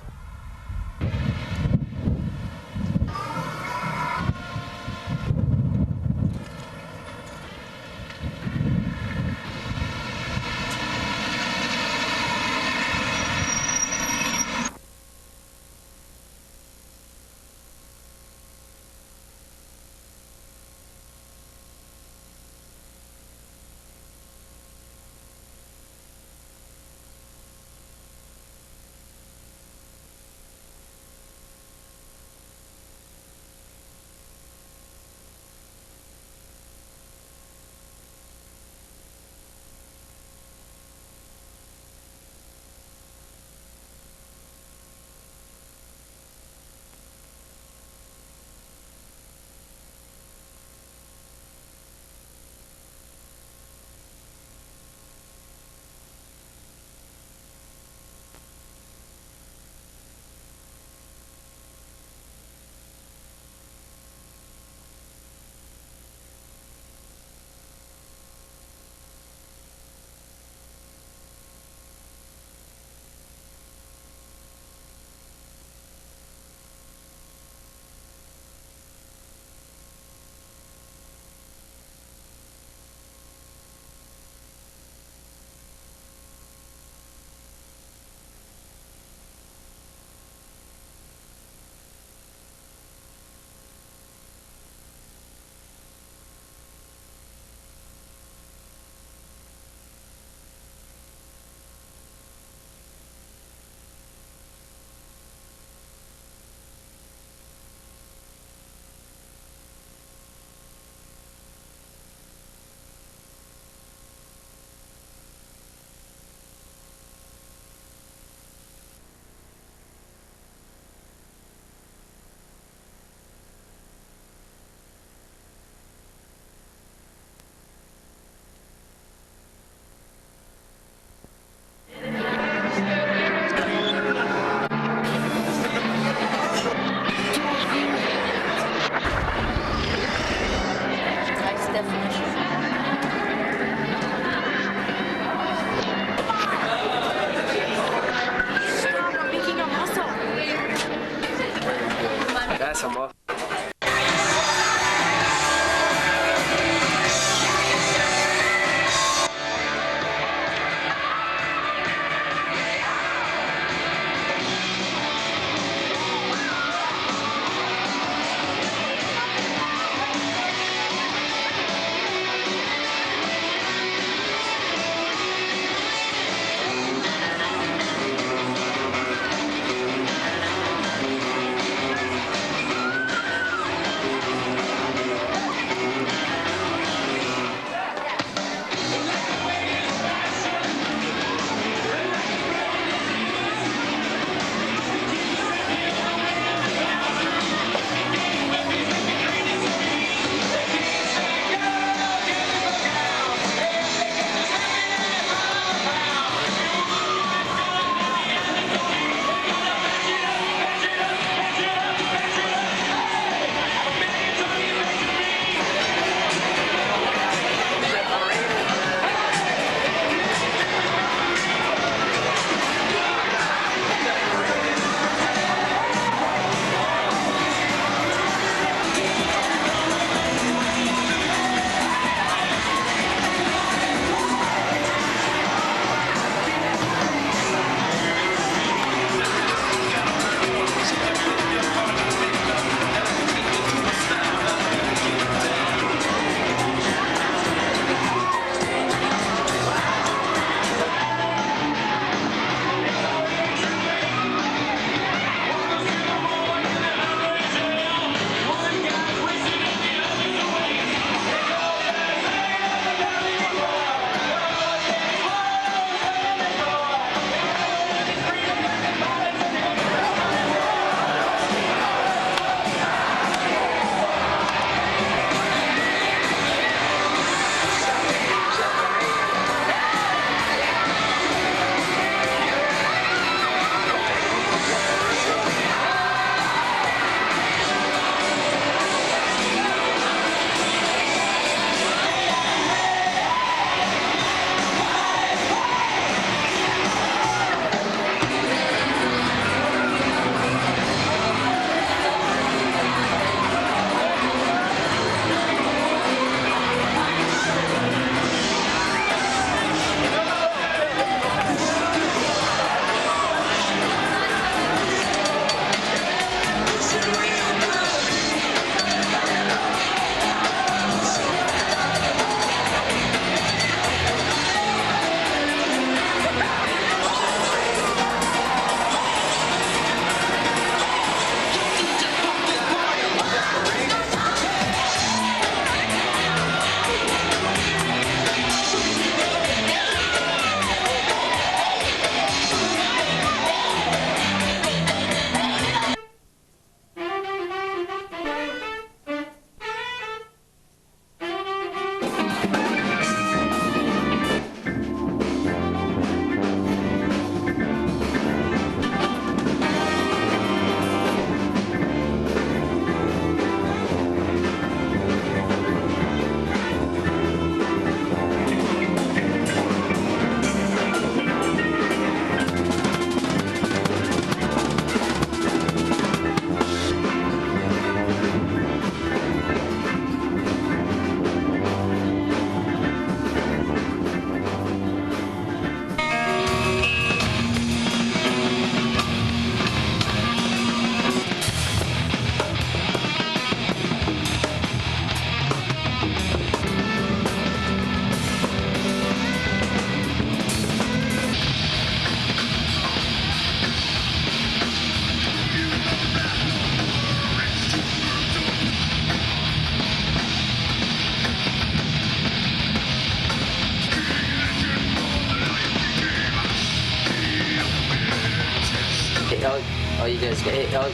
All you guys get. Hey, all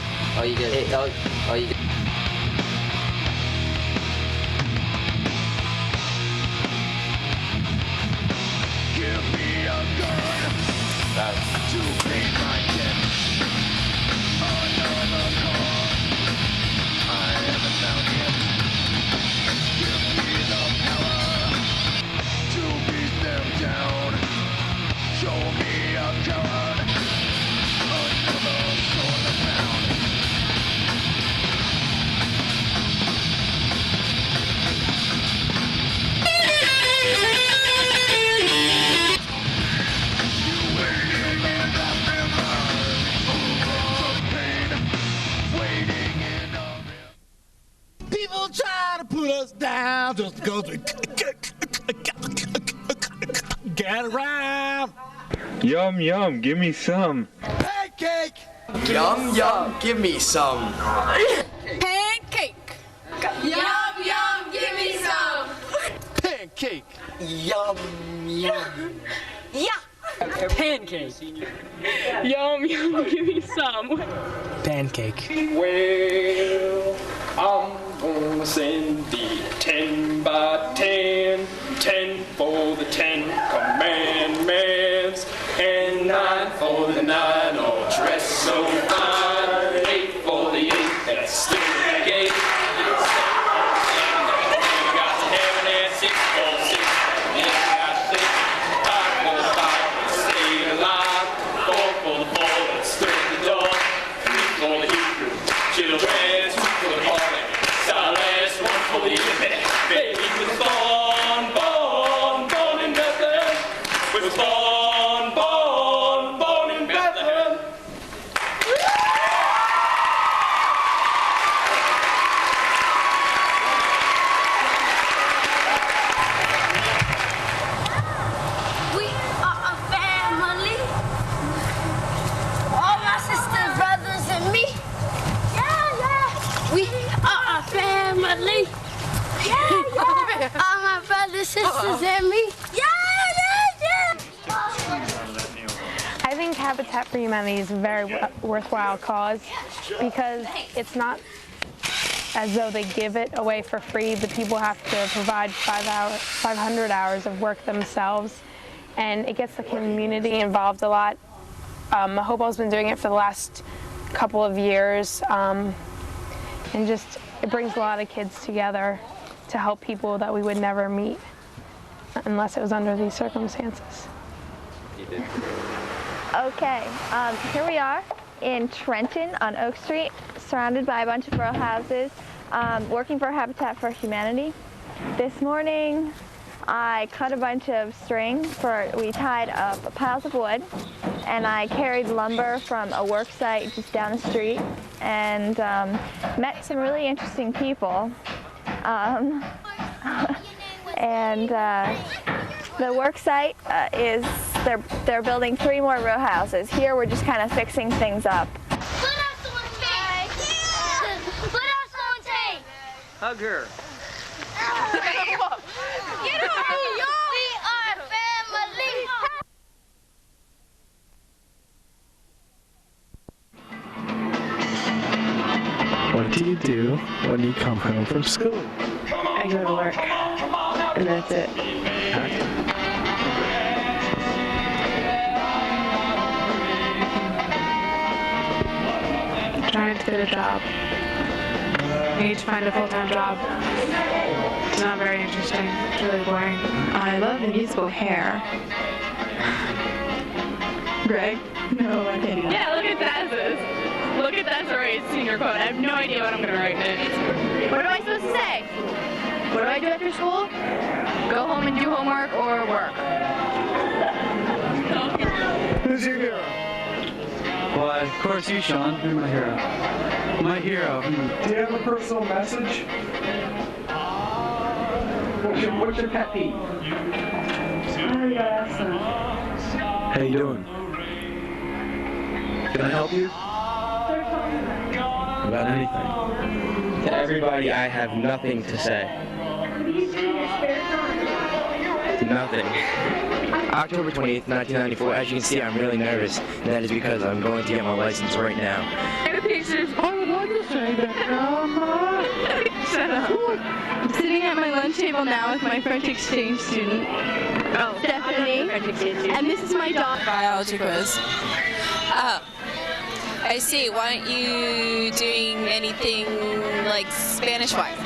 you guys. Hey, all you guys.
Give me a gun to beat my dick. Another car, I haven't found yet. Give me the power to beat them down. Show me a coward, another soul to pound.
People try to put us down just because we get around.
Yum, yum, give me some.
Pancake!
Yum, yum, give me some.
Pancake. Yum, yum, give me some.
Pancake!
Yum, yum.
Yeah. Pancake.
Yum, yum, give me some.
Pancake.
Well, I'm gonna send the 10 by 10, 10 for the 10 commandments, and 9 for the 9, all dressed so fine, 8 for the 8, that's still the gate.
All my brothers, sisters, and me.
I think Habitat for Humanity is a very worthwhile cause because it's not as though they give it away for free. The people have to provide 500 hours of work themselves, and it gets the community involved a lot. Hopewell's been doing it for the last couple of years, and just it brings a lot of kids together to help people that we would never meet unless it was under these circumstances.
Okay, here we are in Trenton on Oak Street, surrounded by a bunch of row houses, working for Habitat for Humanity. This morning, I cut a bunch of string we tied up piles of wood, and I carried lumber from a work site just down the street, and met some really interesting people. The work site is they're building 3 more row houses. Here we're just kind of fixing things up.
Hug her.
We are family.
What do you do when you come home from school?
I go to work, and that's it. Trying to get a job. I need to find a full-time job. It's not very interesting. It's really boring. I love the musical Hair. Greg? No, I can't do that. Yeah, look at Thaz's. Look at Thaz's already senior quote. I have no idea what I'm going to write in it.
What am I supposed to say? What do I do after school? Go home and do homework or work.
Who's your hero?
Why, of course you, Sean. You're my hero. My hero.
Do you have a personal message?
What's your pet peeve?
How you doing? Can I help you? About anything.
To everybody, I have nothing to say. Nothing.
October 28th, 1994. As you can see, I'm really nervous. And that is because I'm going to get my license right now.
Pictures.
I would like to say that
Shut up. I'm sitting at my lunch table now with my French exchange student, Stephanie, and this is my dog.
Biology quiz. Oh, I see. Why aren't you doing anything like Spanish-wise?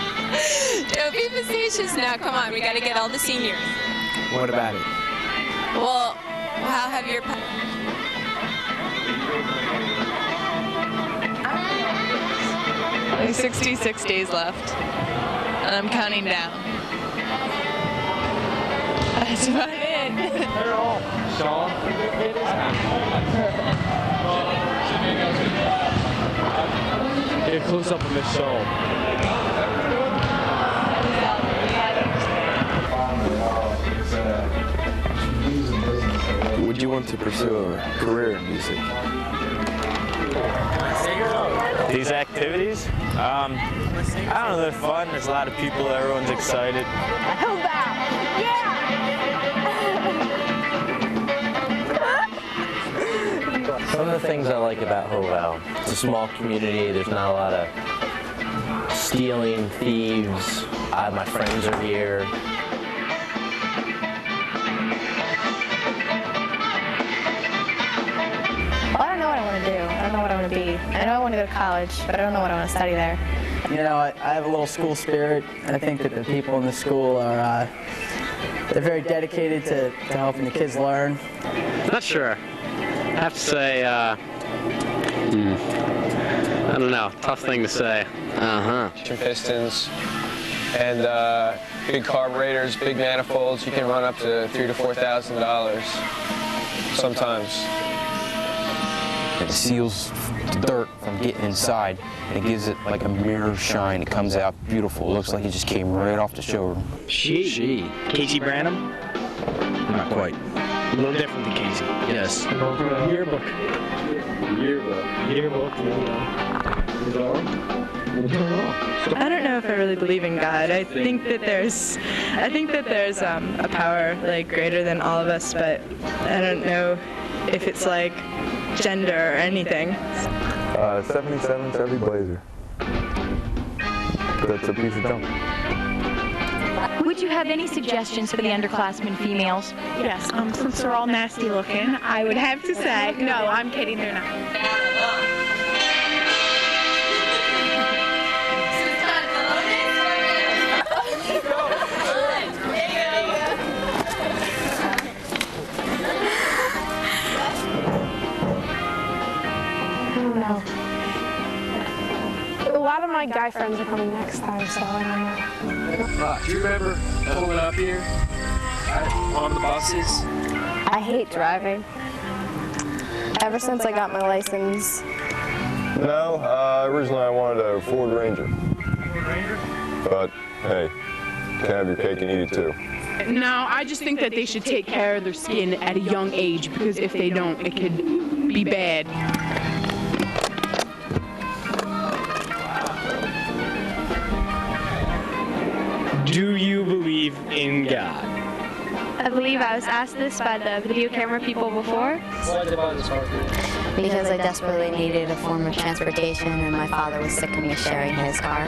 Don't be facetious now. Come on, we got to get all the seniors.
What about it?
Well, how have your...
There's 66 days left, and I'm counting down. That's about it.
Sean? Get a close up on Miss Sean.
Would you want to pursue a career in music?
These activities? I don't know, they're fun. There's a lot of people, everyone's excited.
Some of the things I like about Hopewell, it's a small community, there's not a lot of stealing, thieves, my friends are here.
Well, I don't know what I want to do. I don't know what I want to be. I know I want to go to college, but I don't know what I want to study there.
You know, I have a little school spirit. I think that the people in the school are, they're very dedicated to helping the kids learn.
Not sure. I have to say, I don't know, tough thing to say.
Pistons and big carburetors, big manifolds. You can run up to $3,000 to $4,000 sometimes.
It seals the dirt from getting inside, and it gives it like a mirror shine. It comes out beautiful. It looks like it just came right off the showroom.
She? Casey Branham? Not quite. A little different than Casey. Yes.
Yearbook.
I don't know if I really believe in God. I think that there's a power like greater than all of us, but I don't know if it's like gender or anything.
77 Chevy Blazer. That's a piece of junk.
Would you have any suggestions for the underclassmen females?
Yes, since they're all nasty looking, I would have to say, no, I'm kidding, they're not.
No. A lot of my guy friends are coming next time, so I don't know.
Do you remember pulling up here on the buses?
I hate driving. Ever since I got my license.
No, originally I wanted a Ford Ranger. But, hey, you can have your cake and eat it too.
No, I just think that they should take care of their skin at a young age, because if they don't, it could be bad.
Do you believe in God?
I believe I was asked this by the video camera people before.
Because I desperately needed a form of transportation, and my father was sick of me sharing his car.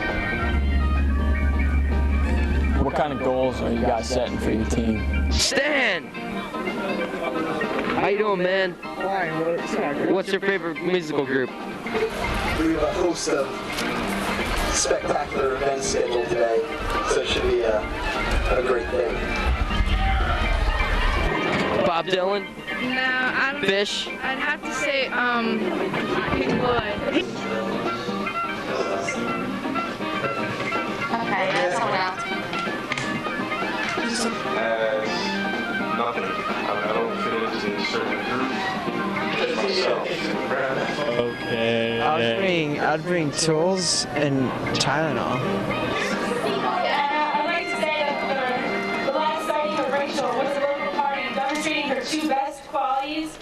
What kind of goals are you guys setting for your team?
Stan! How you doing, man? What's your favorite musical group?
We have a host of spectacular events scheduled today, so it should be a great day.
Bob Dylan?
No, I don't.
Fish?
I'd have to say, Pink Floyd.
Okay, that's someone else.
Nothing. I don't fit into a certain group. Just myself.
Okay.
I'd bring tools and Tylenol.
I'd like to say that the last sighting of Rachel was a local party demonstrating her two best qualities.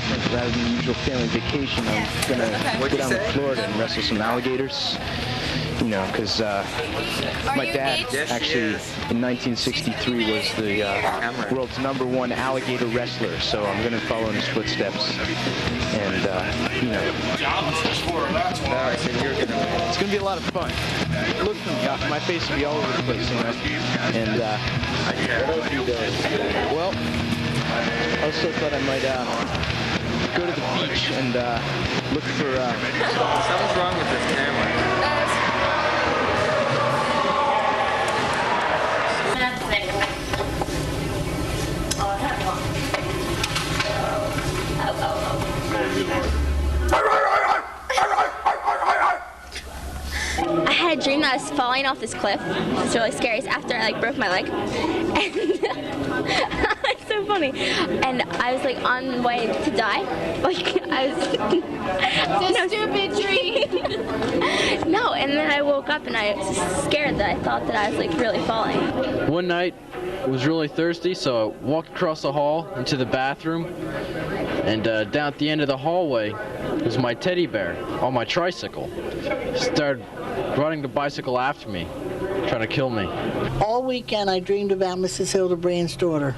different rather than the usual family vacation. I'm gonna go down to Florida and wrestle some alligators. You know, because my dad actually in 1963 was the world's #1 alligator wrestler, so I'm gonna follow in his footsteps, and you know, it's gonna be a lot of fun. Look, my face will be all over the place, you know, and well, I also thought I might go to the beach and look for.
Something's wrong with this camera.
I had a dream that I was falling off this cliff. It's really scary. It's after I broke my leg. And it's so funny. And I was on the way to die. I was
It's a stupid dream.
No, and then I woke up and I was scared that I thought that I was really falling.
One night I was really thirsty, so I walked across the hall into the bathroom, and down at the end of the hallway was my teddy bear on my tricycle. He started riding the bicycle after me, trying to kill me.
All weekend I dreamed about Mrs. Hildebrand's daughter.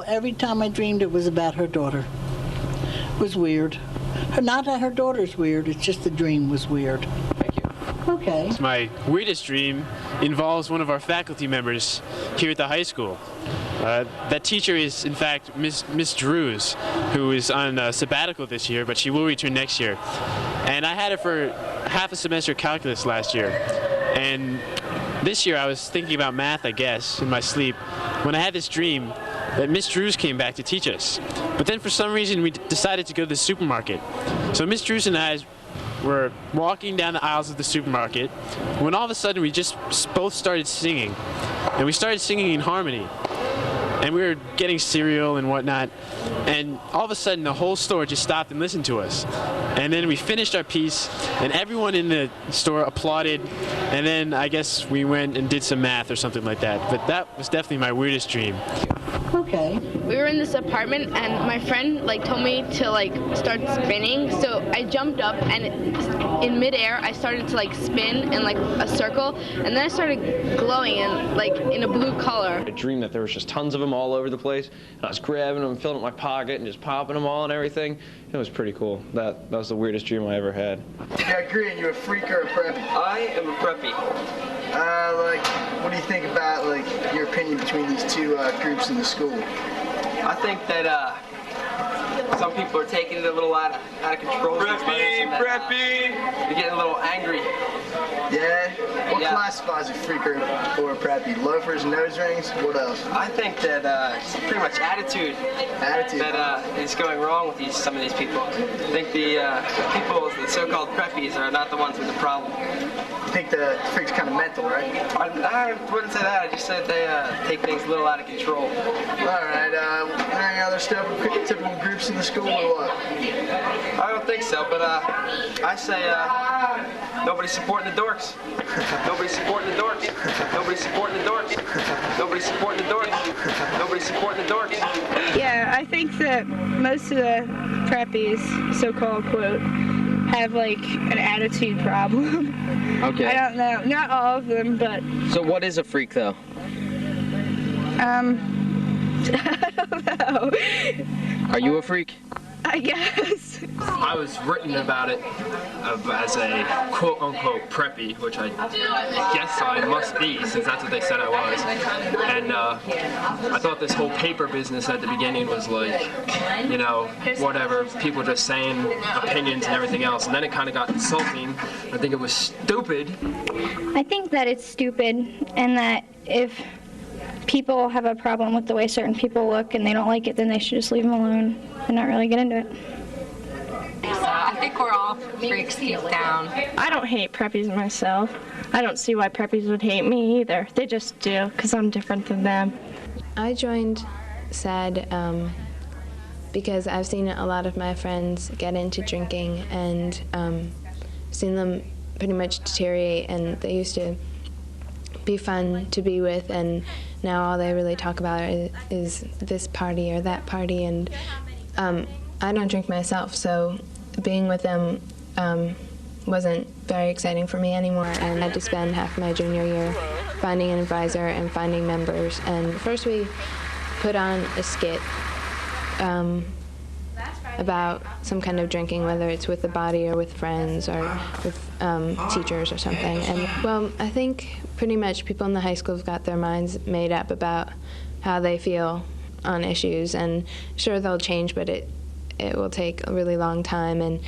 Every time I dreamed it was about her daughter. It was weird. Not that her daughter's weird, it's just the dream was weird.
Thank you.
Okay.
My weirdest dream involves one of our faculty members here at the high school. That teacher is, in fact, Miss Drews, who is on sabbatical this year, but she will return next year. And I had her for half a semester of calculus last year. And this year I was thinking about math, I guess, in my sleep, when I had this dream that Miss Drews came back to teach us. But then for some reason we decided to go to the supermarket. So Miss Drews and I were walking down the aisles of the supermarket when all of a sudden we just both started singing. And we started singing in harmony. And we were getting cereal and whatnot, and all of a sudden the whole store just stopped and listened to us. And then we finished our piece, and everyone in the store applauded, and then I guess we went and did some math or something like that. But that was definitely my weirdest dream.
Okay.
We were in this apartment and my friend told me to start spinning, so I jumped up and in midair I started to spin in a circle, and then I started glowing in a blue color.
I dreamed that there was just tons of them all over the place, and I was grabbing them, filling up my pocket, and just popping them all and everything. It was pretty cool. That was the weirdest dream I ever had.
Yeah, Green, you a freak or a preppy?
I am a preppy.
What do you think about your opinion between these two groups in the school?
I think that some people are taking it a little out of control. Preppy! They're getting a little angry.
Yeah? What classifies a freak or a preppy? Loafers, nose rings? What else?
I think that it's pretty much attitude that is going wrong with some of these people. I think the people, the so-called preppies, are not the ones with the problem.
You think the freak's kind of mental, right?
I wouldn't say that. I just said they take things a little out of control.
All right. Are there any other typical groups in the school or what?
I don't think so, but I say nobody's supporting the dorks. Nobody's supporting the dorks. Nobody's supporting the dorks. Nobody's supporting the dorks. Nobody's supporting the dorks.
Yeah, I think that most of the preppies, so-called quote, have an attitude problem.
Okay.
I don't know. Not all of them, but
So what is a freak, though?
I don't know.
Are you a freak?
I guess.
I was written about it as a quote-unquote preppy, which I guess I must be, since that's what they said I was. And I thought this whole paper business at the beginning was whatever, people just saying opinions and everything else. And then it kind of got insulting. I think it was stupid.
I think that it's stupid, and that if people have a problem with the way certain people look and they don't like it, then they should just leave them alone and not really get into it.
I think we're all freaks deep down.
I don't hate preppies myself. I don't see why preppies would hate me either. They just do, because I'm different than them.
I joined SAD because I've seen a lot of my friends get into drinking and seen them pretty much deteriorate, and they used to be fun to be with, and now all they really talk about is this party or that party, and I don't drink myself, so being with them wasn't very exciting for me anymore, and I had to spend half my junior year finding an advisor and finding members. And first we put on a skit about some kind of drinking, whether it's with the body or with friends or with teachers or something. And well, I think pretty much people in the high school have got their minds made up about how they feel on issues, and sure they'll change, but it will take a really long time. And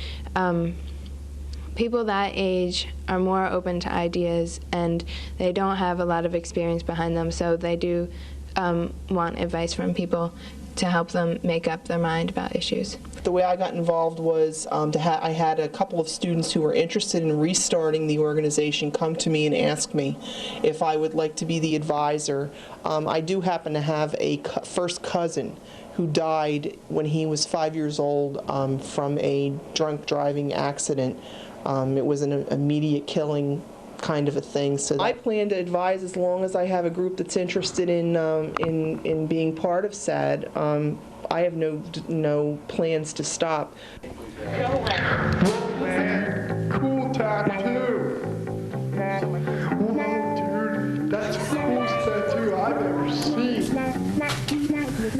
people that age are more open to ideas, and they don't have a lot of experience behind them, so they do want advice from people to help them make up their mind about issues.
The way I got involved was I had a couple of students who were interested in restarting the organization come to me and ask me if I would like to be the advisor. I do happen to have a first cousin who died when he was 5 years old from a drunk driving accident. It was an immediate killing kind of a thing. So I plan to advise as long as I have a group that's interested in being part of SAD. I have no plans to stop.
Cool tattoo. Whoa, dude, that's the coolest tattoo I've ever seen. Yeah,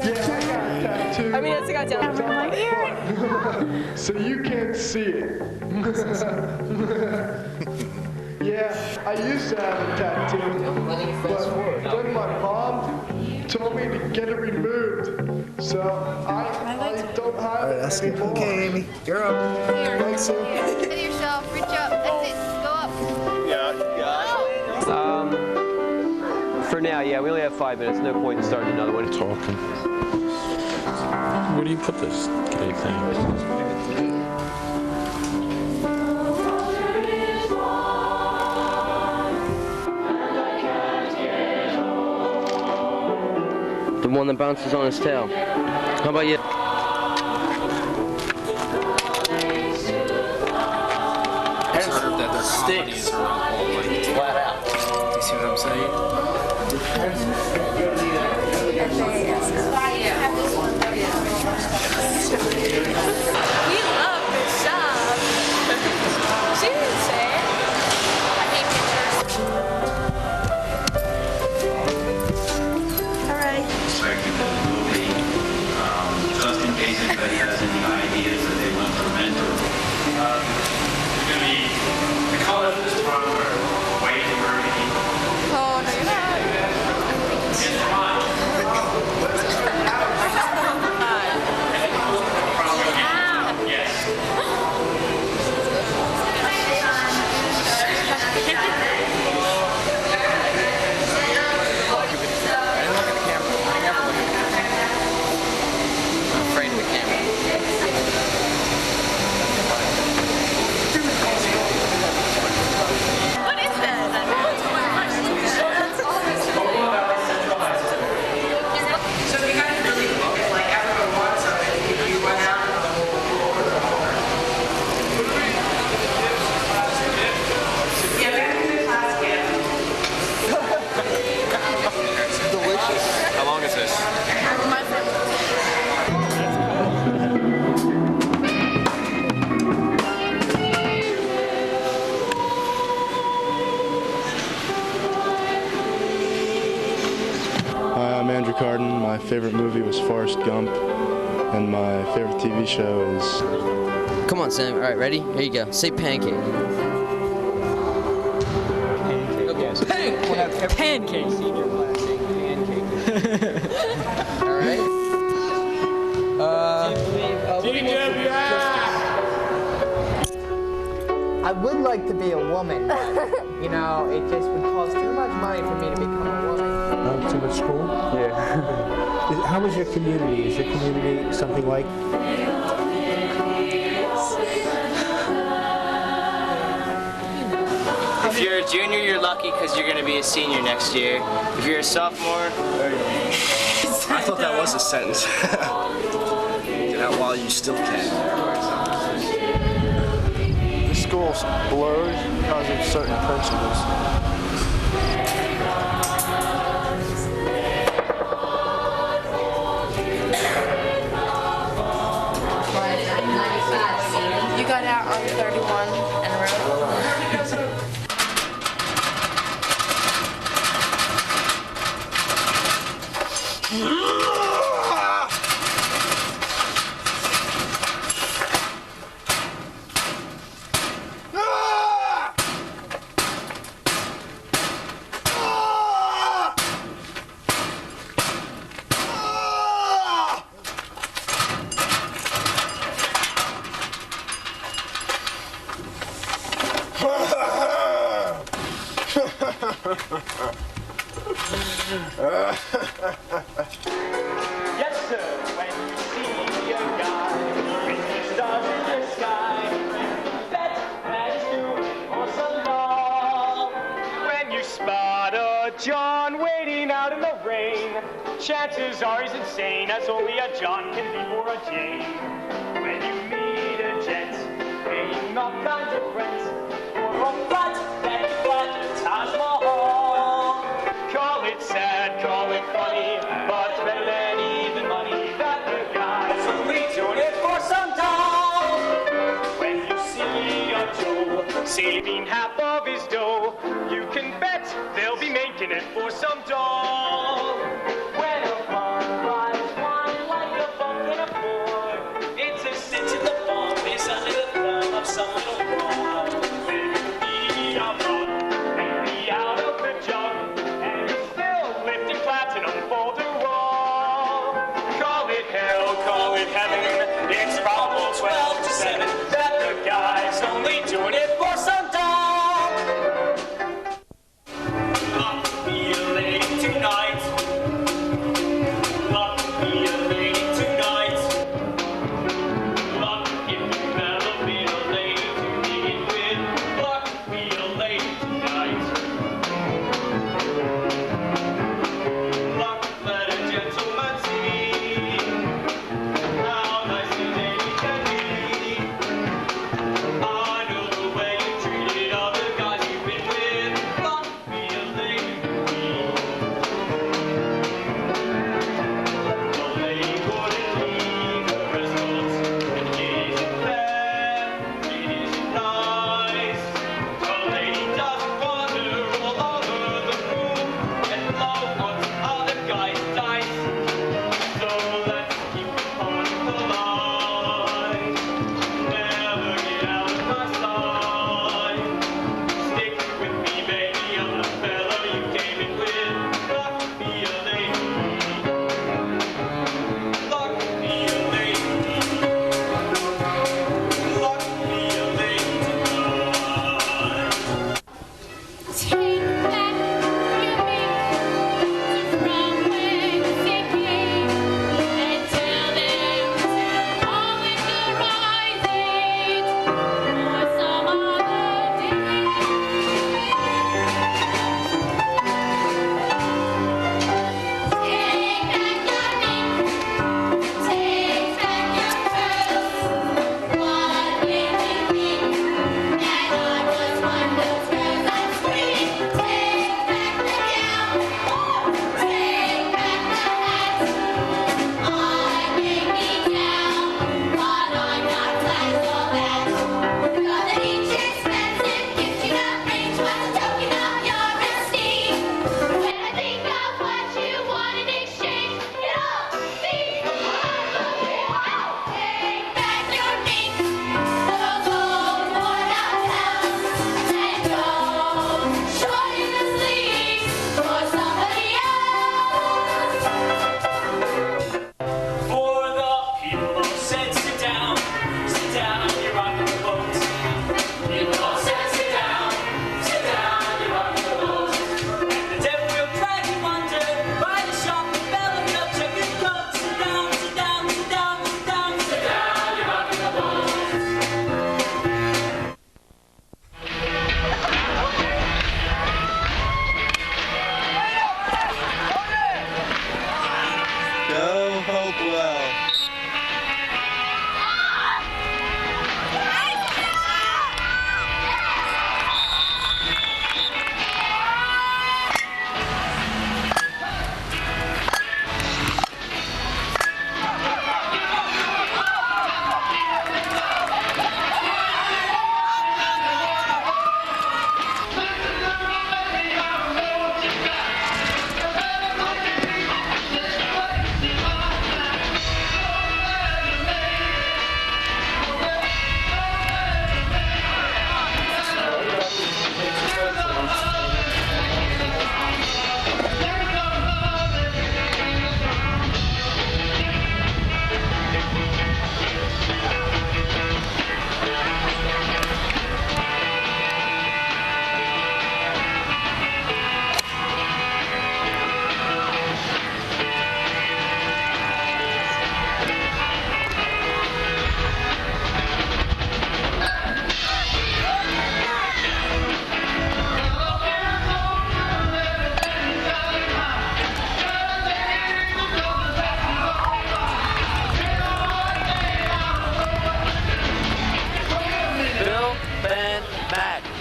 I got a tattoo.
I mean, it's got down from my ear.
So you can't see it. Yeah, I used to have a tattoo, but then my mom told me to get it removed, so I don't have it anymore.
Okay, Amy, you're up.
Thanks, Sue.
Hit yourself, reach up, that's it, go up.
For now, yeah, we only have 5 minutes. No point in starting another one.
Talking. Where do you put this gay thing?
The one that bounces on his tail. How about you?
Observe that their sticks flat out. You see what I'm saying?
We love this shop. She didn't say it. I hate pictures. All right.
Perspective of the movie, just in case anybody has any ideas that they want to mentor. It's going to be, the colors of this one are white and burgundy.
Oh, no, you're not.
It's fine.
What is that?
So if you guys really look, like everyone wants something, you went out and the whole floor. Yeah, we have to do class again.
Delicious.
How long is this?
Hi, I'm Andrew Carden. My favorite movie was Forrest Gump, and my favorite TV show is...
Come on, Sam. All right, ready? Here you go. Say pancake.
Pancake.
All right.
I would like to be a woman, but, you know, it just would cost too much money for me to become a woman.
Too much school? Yeah. How is your community? Is your community something like...
If you're a junior, you're lucky because you're going to be a senior next year. If you're a sophomore...
I thought that was a sentence. Get out while you still can.
The school's blurred because of certain principles.
out on 31 and around.
Yes, sir, when you see a guy with the stars in the sky, bet that he's doing awesome ball. When you spot a John waiting out in the rain, chances are he's insane, as only a John can be for a Jane. When you meet a gent, paying all kinds of rent, for a flat that you flat the Taj Mahal. Call it sad, call it funny, but it's better than even money that the guy's only doing it for some doll. When you see a Joe saving half of his dough, you can bet they'll be making it for some doll. When a bum buys wine like a bum can afford, it's a cinch in the bum, it's under the thumb of some little bum. When you eat a bum and be out of the jug, lifting platinum boulder wall. Call it hell, call it heaven, it's probable 12 to 7 that the guy's only doing it for some doll. Not feeling tonight,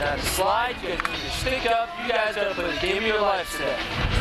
Now the slide, you gotta keep your stick up. You guys gotta play the game of your lives today.